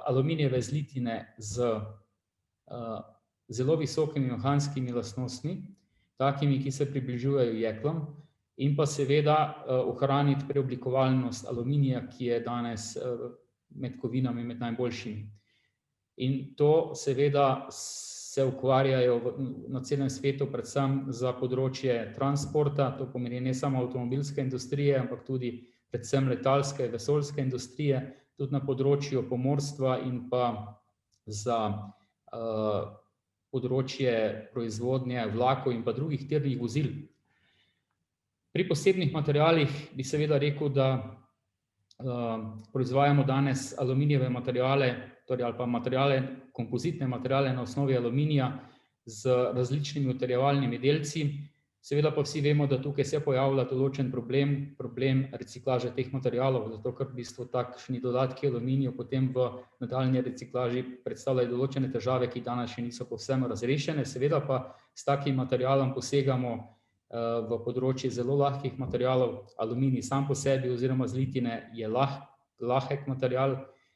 aluminijeve zlitine z zelo visokimi mehanskimi lastnostmi, takimi, ki se približujejo jeklom, in pa seveda ohraniti preoblikovalnost aluminija, ki je danes med kovinami med najboljšimi. In to seveda se ukvarjajo na celem svetu, predvsem za področje transporta, to pomeni ne samo avtomobilske industrije, ampak tudi predvsem letalske, vesoljske industrije, tudi na področju pomorstva in pa za področje proizvodnje vlakov in pa drugih tirnih vozil. Pri posebnih materialih bi seveda rekel, da proizvajamo danes aluminijeve materiale, torej ali pa materiale, kompozitne materiale na osnovi aluminija z različnimi utrjevalnimi delci. Seveda pa vsi vemo, da tukaj se pojavlja določen problem reciklaže teh materialov, zato ker v bistvu takšni dodatki aluminiju potem v nadaljnji reciklaži predstavljajo določene težave, ki danes še niso povsem razrešene. Seveda pa s takim materialom posegamo v področje zelo lahkih materialov. Aluminij sam po sebi oziroma zlitine je lahek material,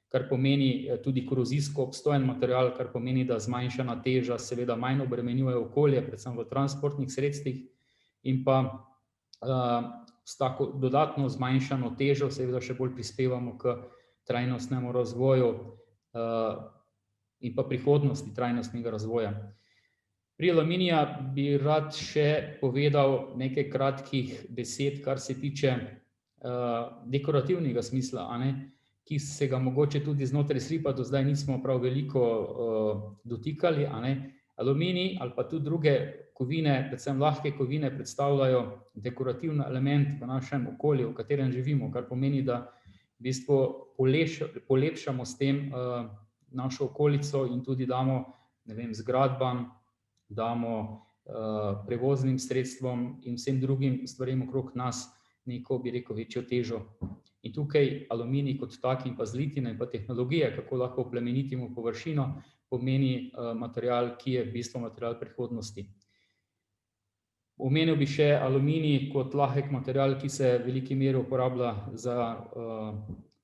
kar pomeni tudi korozijsko obstojen material, kar pomeni, da zmanjšana teža seveda manj obremenjuje okolje, predvsem v transportnih sredstvih, in pa s tako dodatno zmanjšano težo seveda še bolj prispevamo k trajnostnemu razvoju in pa prihodnosti trajnostnega razvoja. Pri aluminiju bi rad še povedal nekaj kratkih besed, kar se tiče dekorativnega smisla, ki se ga mogoče tudi znotraj SRIP-a do zdaj nismo prav veliko dotikali. Aluminij ali pa tudi druge kovine, predvsem lahke kovine, predstavljajo dekorativni element v našem okolju, v katerem živimo, kar pomeni, da v bistvu polepšamo s tem našo okolico in tudi damo, ne vem, zgradbam, damo prevoznim sredstvom in vsem drugim stvarem okrog nas neko, bi rekel, večjo težo. In tukaj aluminij kot tak in pa zlitina in pa tehnologija, kako lahko plemenitimo površino, pomeni material, ki je v bistvu material prihodnosti. Omenil bi še aluminij kot lahek material, ki se v veliki meri uporablja za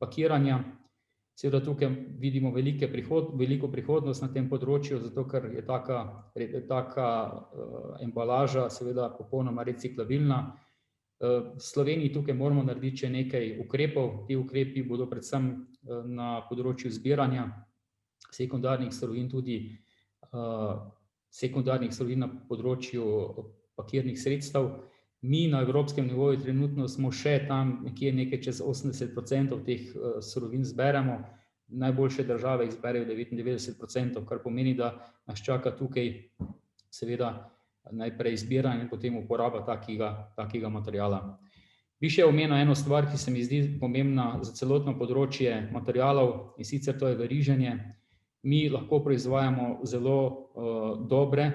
pakiranje. Seveda tukaj vidimo veliko prihodnost na tem področju, zato ker je taka embalaža seveda popolnoma reciklabilna. V Sloveniji tukaj moramo narediti še nekaj ukrepov. Ti ukrepi bodo predvsem na področju zbiranja sekundarnih surovin, tudi sekundarnih surovin na področju pakirnih sredstev. Mi na evropskem nivoju trenutno smo še tam nekaj čez 80% teh surovin zberemo. Najboljše države jih zberejo 99%, kar pomeni, da nas čaka tukaj seveda najprej zbiranje in potem uporaba takega materiala. Bi še omenil eno stvar, ki se mi zdi pomembna za celotno področje materialov, in sicer to je veriženje. Mi lahko proizvajamo zelo dobre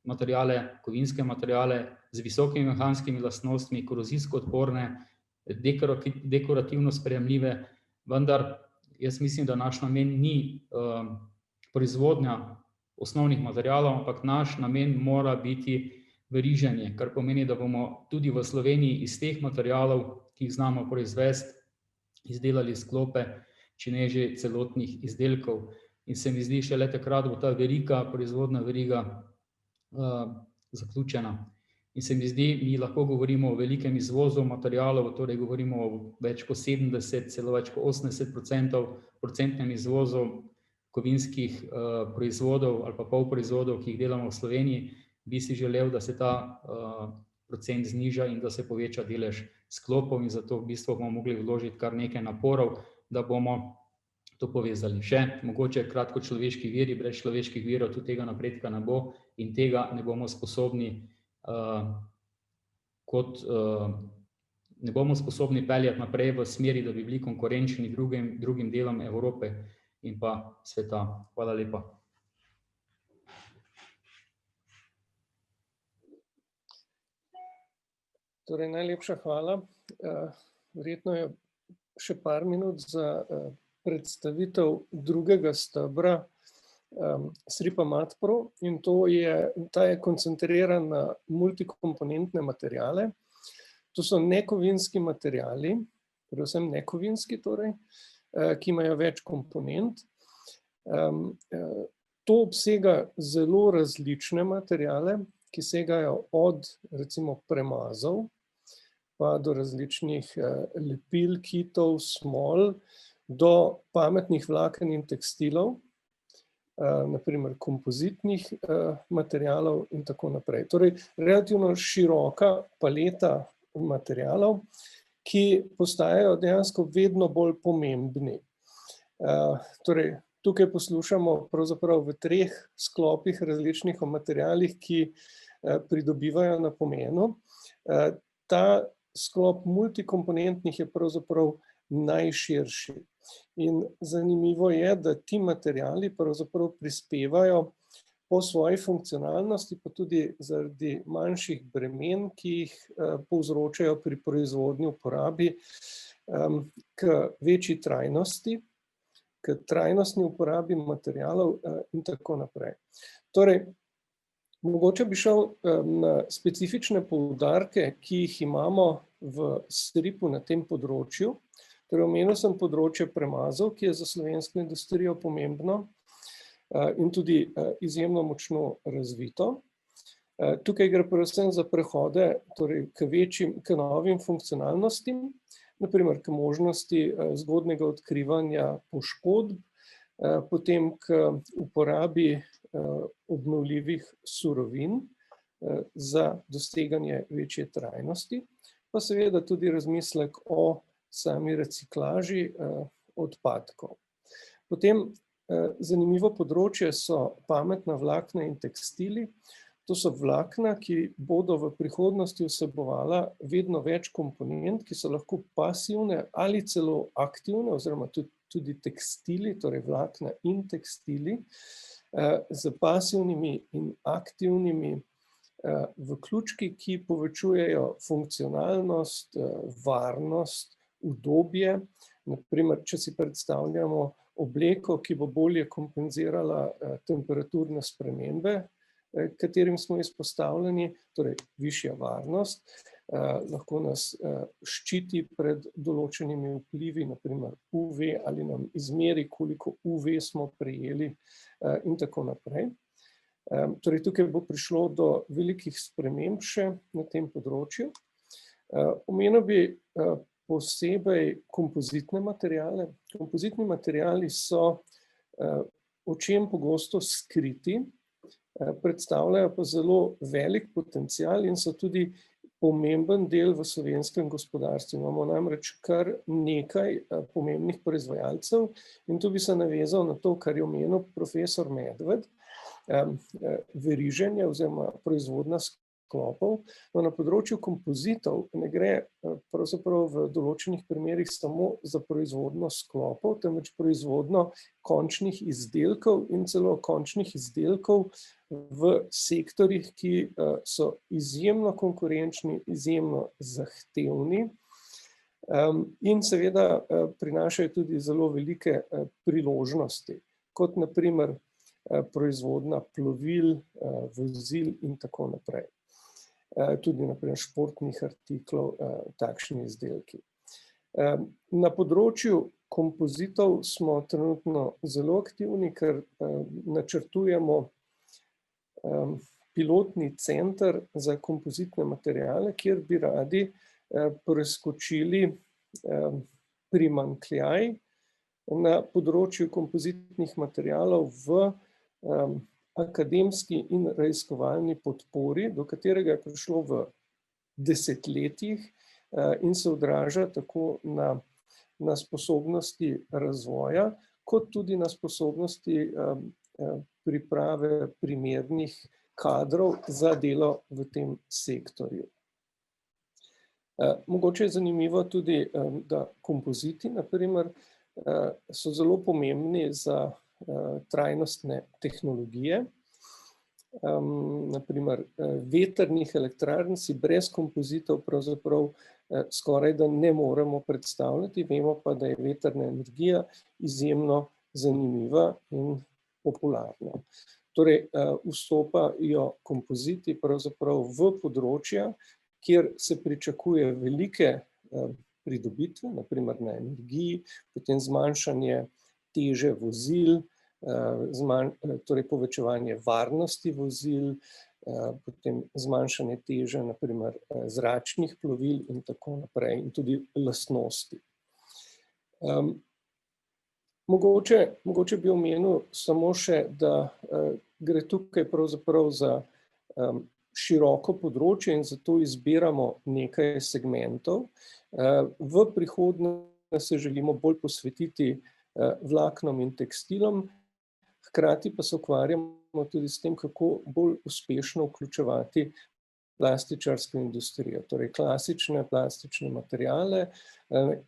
materiale, kovinske materiale z visokimi mehanskimi lastnostmi, korozijsko odporne, dekorativno sprejemljive, vendar jaz mislim, da naš namen ni proizvodnja osnovnih materialov, ampak naš namen mora biti veriženje, kar pomeni, da bomo tudi v Sloveniji iz teh materialov, ki jih znamo proizvesti, izdelali sklope, če ne že celotnih izdelkov. In se mi zdi, šele takrat bo ta veriga, proizvodna veriga zaključena. In se mi zdi, mi lahko govorimo o velikem izvozu materialov, torej govorimo o več kot 70, celo več kot 80% izvozu kovinskih proizvodov ali pa polproizvodov, ki jih delamo v Sloveniji. Bi si želel, da se ta procent zniža in da se poveča delež sklopov, in zato v bistvu bomo mogli vložiti kar nekaj naporov, da bomo to povezali. Še mogoče kratko človeški viri, brez človeških virov tudi tega napredka ne bo in tega ne bomo sposobni ne bomo sposobni peljati naprej v smeri, da bi bili konkurenčni drugim delom Evrope in pa sveta. Hvala lepa. Torej, najlepša hvala. Verjetno je še par minut za predstavitev drugega stebra SRIP-a MatPro, in ta je koncentriran na multikomponentne materiale. To so nekovinski materiali, predvsem nekovinski torej, ki imajo več komponent. To obsega zelo različne materiale, ki segajo od recimo premazov, pa do različnih lepil, kitov, smol, do pametnih vlaken in tekstilov, naprimer kompozitnih materialov in tako naprej. Torej, relativno široka paleta materialov, ki postajajo dejansko vedno bolj pomembni. Torej, tukaj poslušamo pravzaprav v 3 sklopih različnih o materialih, ki pridobivajo na pomenu. Ta sklop multikomponentnih je pravzaprav najširši. In zanimivo je, da ti materiali pravzaprav prispevajo po svoji funkcionalnosti, pa tudi zaradi manjših bremen, ki jih povzročajo pri proizvodnji, uporabi, k večji trajnosti, k trajnostni uporabi materialov in tako naprej. Torej, mogoče bi šel na specifične poudarke, ki jih imamo v SRIP-u na tem področju. Torej, omenil sem področje premazov, ki je za slovensko industrijo pomembno in tudi izjemno močno razvito. Tukaj gre predvsem za prehode, torej k novim funkcionalnostim, naprimer k možnosti zgodnjega odkrivanja poškodb, potem k uporabi obnovljivih surovin za doseganje večje trajnosti, pa seveda tudi razmislek o sami reciklaži odpadkov. Potem zanimivo področje so pametna vlakna in tekstili. To so vlakna, ki bodo v prihodnosti vsebovala vedno več komponent, ki so lahko pasivne ali celo aktivne, oziroma tudi tekstili, torej vlakna in tekstili, z pasivnimi in aktivnimi vključki, ki povečujejo funkcionalnost, varnost, udobje. Naprimer, če si predstavljamo obleko, ki bo bolje kompenzirala temperaturne spremembe, katerim smo izpostavljeni, torej višja varnost, lahko nas ščiti pred določenimi vplivi, naprimer UV, ali nam izmeri, koliko UV smo prejeli in tako naprej. Torej, tukaj bo prišlo do velikih sprememb še na tem področju. Omenil bi posebej kompozitne materiale. Kompozitni materiali so očem pogosto skriti, predstavljajo pa zelo velik potencial in so tudi pomemben del v slovenskem gospodarstvu. Imamo namreč kar nekaj pomembnih proizvajalcev in tu bi se navezal na to, kar je omenil profesor Medved, veriženje oziroma proizvodnja sklopov. No, na področju kompozitov ne gre pravzaprav v določenih primerih samo za proizvodnjo sklopov, temveč proizvodnjo končnih izdelkov in celo končnih izdelkov v sektorjih, ki so izjemno konkurenčni, izjemno zahtevni in seveda prinašajo tudi zelo velike priložnosti, kot naprimer proizvodnja plovil, vozil in tako naprej. Tudi naprimer športnih artiklov, takšni izdelki. Na področju kompozitov smo trenutno zelo aktivni, ker načrtujemo pilotni center za kompozitne materiale, kjer bi radi preskočili primanjkljaj na področju kompozitnih materialov v akademski in raziskovalni podpori, do katerega je prišlo v desetletjih in se odraža tako na sposobnosti razvoja, kot tudi na sposobnosti priprave primernih kadrov za delo v tem sektorju. Mogoče je zanimivo tudi, da kompoziti, naprimer, so zelo pomembni za trajnostne tehnologije. naprimer vetrnih elektrarn, si brez kompozitov pravzaprav skoraj da ne moremo predstavljati. Vemo pa, da je vetrna energija izjemno zanimiva in popularna. Torej, vstopajo kompoziti pravzaprav v področja, kjer se pričakuje velike pridobitve, naprimer na energiji, potem zmanjšanje teže vozil, torej povečevanje varnosti vozil, potem zmanjšanje teže, naprimer zračnih plovil in tako naprej, in tudi lastnosti. Mogoče bi omenil samo še, da gre tukaj pravzaprav za široko področje in zato izbiramo nekaj segmentov. V prihodnje se želimo bolj posvetiti vlaknom in tekstilom, hkrati pa se ukvarjamo tudi s tem, kako bolj uspešno vključevati plastičarsko industrijo, torej klasične plastične materiale,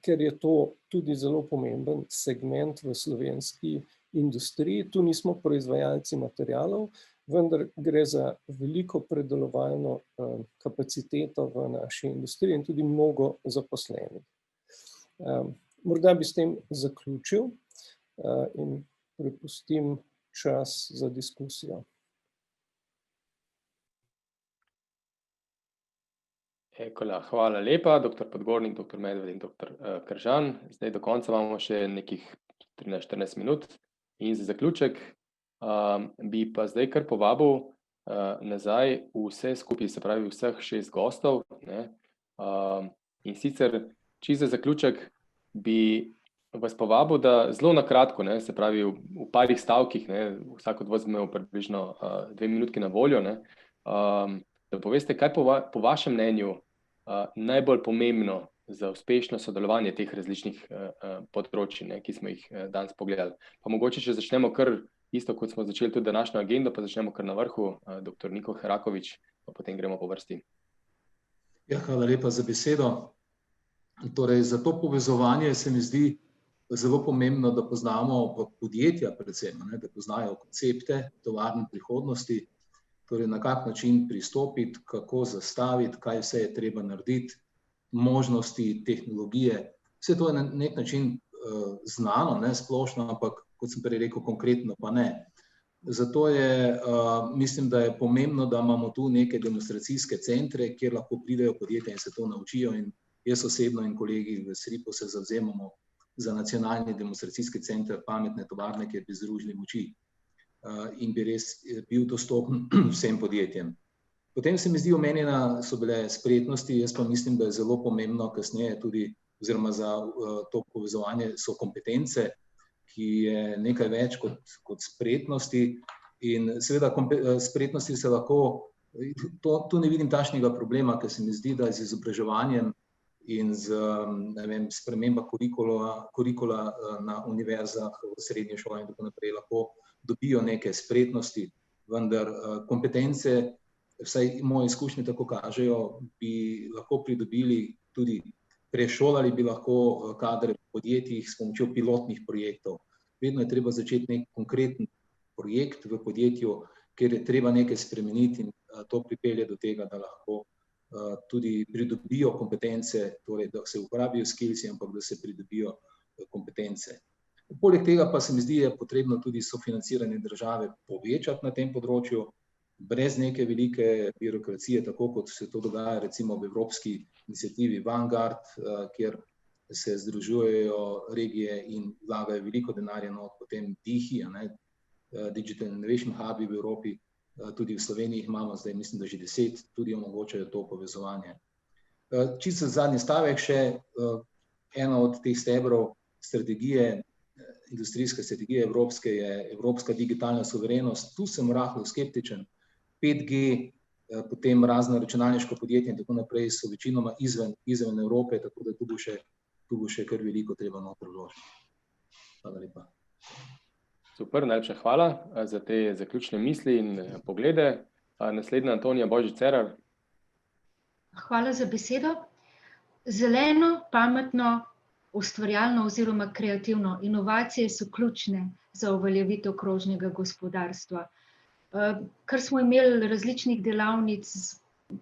ker je to tudi zelo pomemben segment v slovenski industriji. Tu nismo proizvajalci materialov, vendar gre za veliko predelovalno kapaciteto v naši industriji in tudi mnogo zaposlenih. Morda bi s tem zaključil in prepustim čas za diskusijo. Hvala lepa, dr. Podgornik, dr. Medved in dr. Kržan. Zdaj do konca imamo še nekih 13-14 minut in za zaključek bi pa zdaj kar povabil nazaj vse skupaj, se pravi vseh 6 gostov. In sicer čisto za zaključek bi vas povabil, da zelo na kratko, se pravi v parih stavkih, vsak od vas imel približno 2 minutki na voljo, da poveste, kaj po vašem mnenju najbolj pomembno za uspešno sodelovanje teh različnih področij, ki smo jih danes pogledali. Pa mogoče, če začnemo kar isto, kot smo začeli tudi današnjo agendo, pa začnemo kar na vrhu, dr. Niko Herakovič, pa potem gremo po vrsti. Ja, hvala lepa za besedo. Torej, za to povezovanje se mi zdi zelo pomembno, da poznamo podjetja predvsem, da poznajo koncepte tovarn prihodnosti, torej na kak način pristopiti, kako zastaviti, kaj vse je treba narediti, možnosti, tehnologije. Vse to je na nek način znano, splošno, ampak kot sem prej rekel, konkretno pa ne. Zato mislim, da je pomembno, da imamo tu neke demonstracijske centre, kjer lahko pridejo podjetja in se to naučijo, in jaz osebno in kolegi v SRIP-u se zavzemamo za nacionalni demonstracijski center pametne tovarne, kjer bi združili moči in bi res bil dostopen vsem podjetjem. Potem se mi zdi omenjena so bile spretnosti, jaz pa mislim, da je zelo pomembno kasneje tudi, oziroma za to povezovanje so kompetence, ki je nekaj več kot spretnosti, in seveda spretnosti se lahko, tu ne vidim takšnega problema, ker se mi zdi, da z izobraževanjem in z sprememba kurikula na univerzah, v srednji šoli in tako naprej lahko dobijo neke spretnosti, vendar kompetence, vsaj moje izkušnje tako kažejo, bi lahko pridobili tudi, prešolali bi lahko kadre v podjetjih s pomočjo pilotnih projektov. Vedno je treba začeti nek konkreten projekt v podjetju, kjer je treba nekaj spremeniti, in to pripelje do tega, da lahko tudi pridobijo kompetence, torej da se uporabijo skillsi, ampak da se pridobijo kompetence. Poleg tega pa se mi zdi, je potrebno tudi sofinanciranje države povečati na tem področju, brez neke velike birokracije, tako kot se to dogaja recimo v evropski iniciativi Vanguard, kjer se združujejo regije in vlagajo veliko denarja, potem DIHI, Digital Innovation Hubi v Evropi, tudi v Sloveniji imamo zdaj, mislim, da že 10, tudi omogočajo to povezovanje. Čisto zadnji stavek še, eno od teh stebrov strategije, industrijske strategije evropske je evropska digitalna suverenost. Tu sem rahlo skeptičen. 5G, potem razno računalniško podjetje in tako naprej so večinoma izven Evrope, tako da tu bo še kar veliko treba noter vložiti. Hvala lepa. Super, najlepša hvala za te zaključne misli in poglede. Naslednja Antonija Božič-Cerar. Hvala za besedo. Zeleno, pametno, ustvarjalno oziroma kreativno. Inovacije so ključne za uveljavitev krožnega gospodarstva. Ker smo imeli različnih delavnic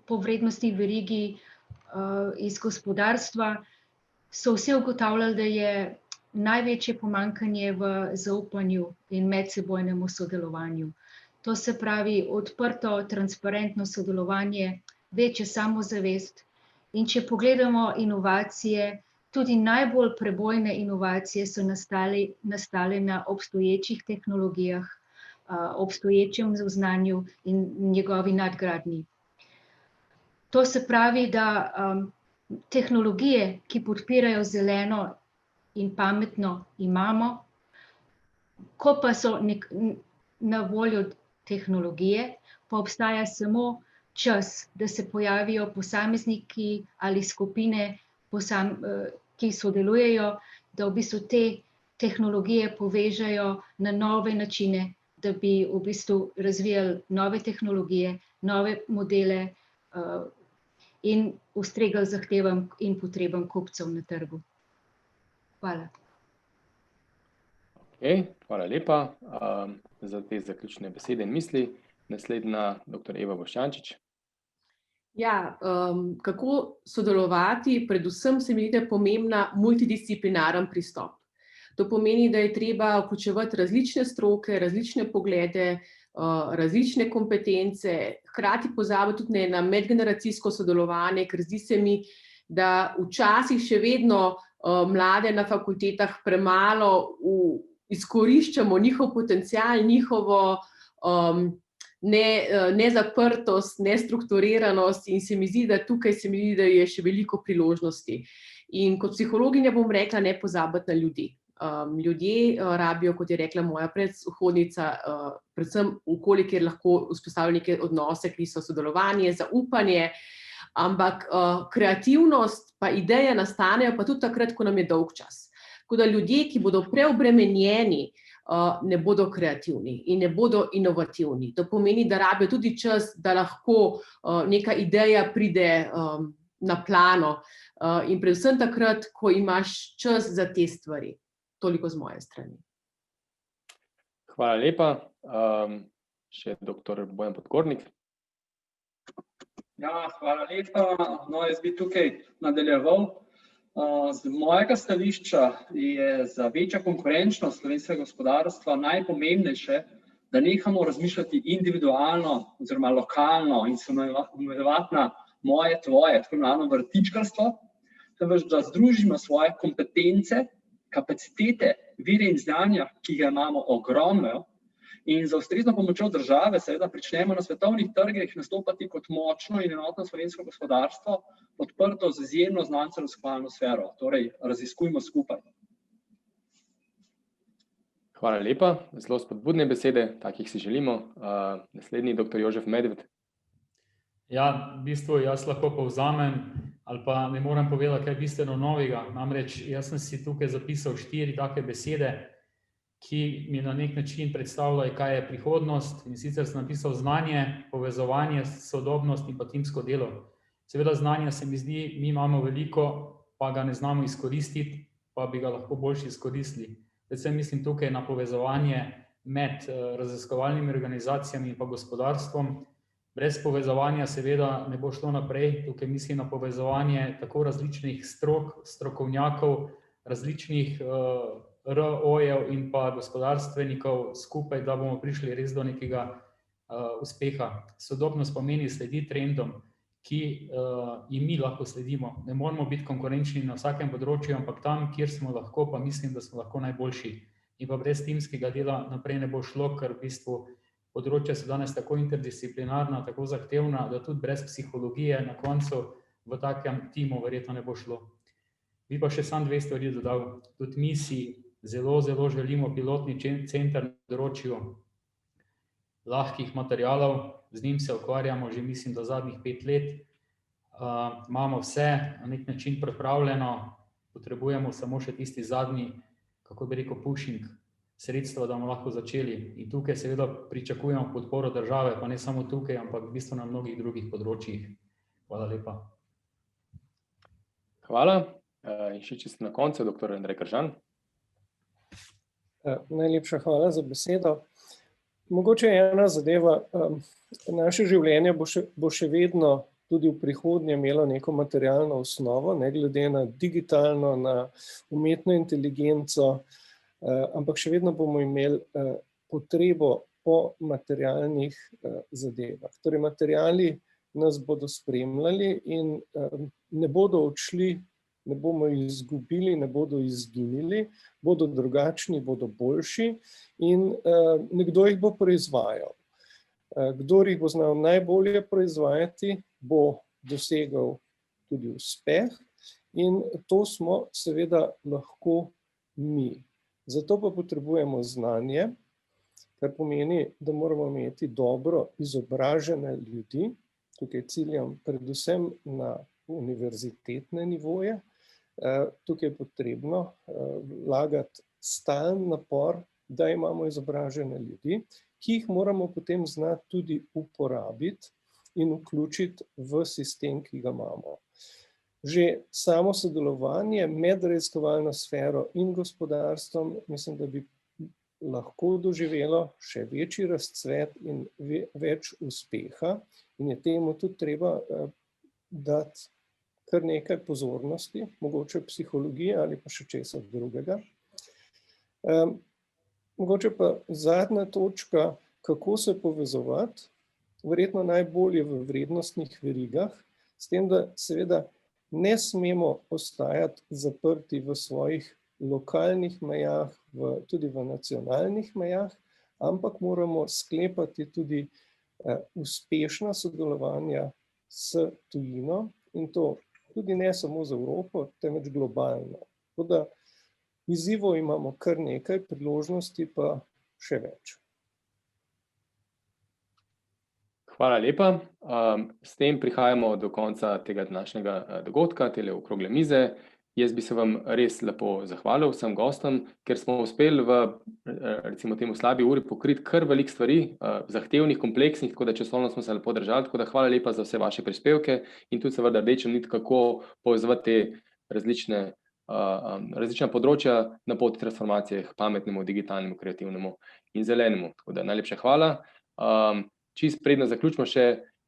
po vrednostni verigi iz gospodarstva, so vsi ugotavljali, da je največje pomanjkanje v zaupanju in medsebojnemu sodelovanju. To se pravi odprto, transparentno sodelovanje, večja samozavest. In če pogledamo inovacije, tudi najbolj prebojne inovacije so nastale na obstoječih tehnologijah, obstoječem znanju in njegovi nadgradnji. To se pravi, da tehnologije, ki podpirajo zeleno in pametno, imamo, ko pa so na voljo tehnologije, pa obstaja samo čas, da se pojavijo posamezniki ali skupine, ki sodelujejo, da v bistvu te tehnologije povežejo na nove načine, da bi v bistvu razvijali nove tehnologije, nove modele in ustregali zahtevam in potrebam kupcev na trgu. Hvala. Hvala lepa za te zaključne besede in misli. Naslednja dr. Eva Boštjančič. Ja, kako sodelovati, predvsem se mi zdi, da je pomembna multidisciplinaren pristop. To pomeni, da je treba vključevati različne stroke, različne poglede, različne kompetence, hkrati pozabiti tudi na medgeneracijsko sodelovanje, ker zdi se mi, da včasih še vedno mlade na fakultetah premalo izkoriščamo njihov potencial, njihovo nezaprtost, nestrukturiranost in se mi zdi, da tukaj da je še veliko priložnosti. In kot psihologinja bom rekla, ne pozabiti na ljudi. Ljudje rabijo, kot je rekla moja predhodnica, predvsem okolje, kjer lahko vzpostavljajo neke odnose, ki so sodelovanje, zaupanje, ampak kreativnost pa ideje nastanejo pa tudi takrat, ko nam je dolg čas. Tako da ljudje, ki bodo preobremenjeni, ne bodo kreativni in ne bodo inovativni. To pomeni, da rabijo tudi čas, da lahko neka ideja pride na plano in predvsem takrat, ko imaš čas za te stvari. Toliko z moje strani. Hvala lepa. Še dr. Bojan Podgornik. Ja, hvala lepa. No, jaz bi tukaj nadaljeval. Z mojega stališča je za večjo konkurenčnost slovenskega gospodarstva najpomembnejše, da nehamo razmišljati individualno oziroma lokalno in se omejevati na moje, tvoje, tako imenovano vrtičkarstvo, temveč da združimo svoje kompetence, kapacitete, vire in znanja, ki ga imamo ogromno, in za ustrezno pomočjo države seveda pričnemo na svetovnih trgih nastopati kot močno in enotno slovensko gospodarstvo, podprto z izjemno znanstveno-raziskovalno sfero. Torej, raziskujmo skupaj. Hvala lepa. Zelo spodbudne besede, takih si želimo. Naslednji dr. Jožef Medved. Ja, v bistvu jaz lahko povzamem, ali pa ne moram povedati kaj bistveno novega. Namreč jaz sem si tukaj zapisal 4 take besede, ki mi na nek način predstavljajo, kaj je prihodnost, in sicer sem napisal znanje, povezovanje, sodobnost in pa timsko delo. Seveda znanja se mi zdi, mi imamo veliko, pa ga ne znamo izkoristiti, pa bi ga lahko boljše izkoristili. Predvsem mislim tukaj na povezovanje med raziskovalnimi organizacijami in pa gospodarstvom. Brez povezovanja seveda ne bo šlo naprej. Tukaj mislim na povezovanje tako različnih strok, strokovnjakov, različnih RO-jev in pa gospodarstvenikov skupaj, da bomo prišli res do nekega uspeha. Sodobnost pomeni sledi trendom, ki jim mi lahko sledimo. Ne moramo biti konkurenčni na vsakem področju, ampak tam, kjer smo lahko, pa mislim, da smo lahko najboljši. In pa brez timskega dela naprej ne bo šlo, ker v bistvu področja so danes tako interdisciplinarna, tako zahtevna, da tudi brez psihologije na koncu v takem timu verjetno ne bo šlo. Bi pa še sam 2 stvari dodal. Tudi mi si zelo želimo pilotni center na področju lahkih materialov. Z njim se ukvarjamo že mislim, da zadnjih 5 let. Imamo vse na nek način pripravljeno, potrebujemo samo še tisti zadnji, kako bi rekel, pushing, sredstva, da bomo lahko začeli. In tukaj seveda pričakujemo podporo države, pa ne samo tukaj, ampak v bistvu na mnogih drugih področjih. Hvala lepa. Hvala. In še čisto na koncu, dr. Andrej Kržan. Najlepša hvala za besedo. Mogoče ena zadeva, naše življenje bo še vedno tudi v prihodnje imelo neko materialno osnovo, ne glede na digitalno, na umetno inteligenco, ampak še vedno bomo imeli potrebo po materialnih zadevah. Torej, materiali nas bodo spremljali in ne bodo odšli, ne bomo jih izgubili, ne bodo izginili, bodo drugačni, bodo boljši in nekdo jih bo proizvajal. Kdor jih bo znal najbolje proizvajati, bo dosegel tudi uspeh in to smo seveda lahko mi. Zato pa potrebujemo znanje, kar pomeni, da moramo imeti dobro izobražene ljudi, tukaj ciljam predvsem na univerzitetne nivoje. Tukaj je potrebno vlagati stalen napor, da imamo izobražene ljudi, ki jih moramo potem znati tudi uporabiti in vključiti v sistem, ki ga imamo. Že samo sodelovanje med raziskovalno sfero in gospodarstvom, mislim, da bi lahko doživelo še večji razcvet in več uspeha in je temu tudi treba dati kar nekaj pozornosti, mogoče psihologije ali pa še česa drugega. Mogoče pa zadnja točka, kako se povezovati, verjetno najbolje v vrednostnih verigah, s tem, da seveda ne smemo ostajati zaprti v svojih lokalnih mejah, tudi v nacionalnih mejah, ampak moramo sklepati tudi uspešna sodelovanja s tujino in to tudi ne samo z Evropo, temveč globalno. Tako da izzivov imamo kar nekaj, priložnosti pa še več. Hvala lepa. S tem prihajamo do konca tega današnjega dogodka, tele okrogle mize. Jaz bi se vam res lepo zahvalil vsem gostom, ker smo uspeli v recimo temu slabi uri pokriti kar veliko stvari, zahtevnih, kompleksnih, tako da časovno smo se lepo držali, tako da hvala lepa za vse vaše prispevke in tudi seveda rdečo nit, kako povezovati te različna področja na poti transformacije k pametnemu, digitalnemu, kreativnemu in zelenemu. Tako da najlepša hvala. Čisto predno zaključimo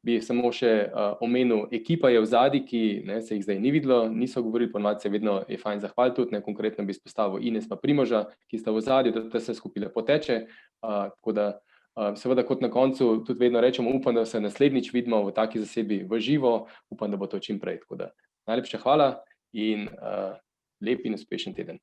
bi samo še omenil, ekipa je v zadnji, ki se jih zdaj ni videlo, niso govorili, ponovadi se vedno je fajn zahvaliti tudi, konkretno bi izpostavil Ines pa Primoža, ki sta v zadnji, da se skupaj lepo teče, tako da seveda kot na koncu tudi vedno rečemo, upam, da se naslednjič vidimo v taki zasebi v živo, upam, da bo to čim prej, tako da najlepša hvala in lep in uspešen teden.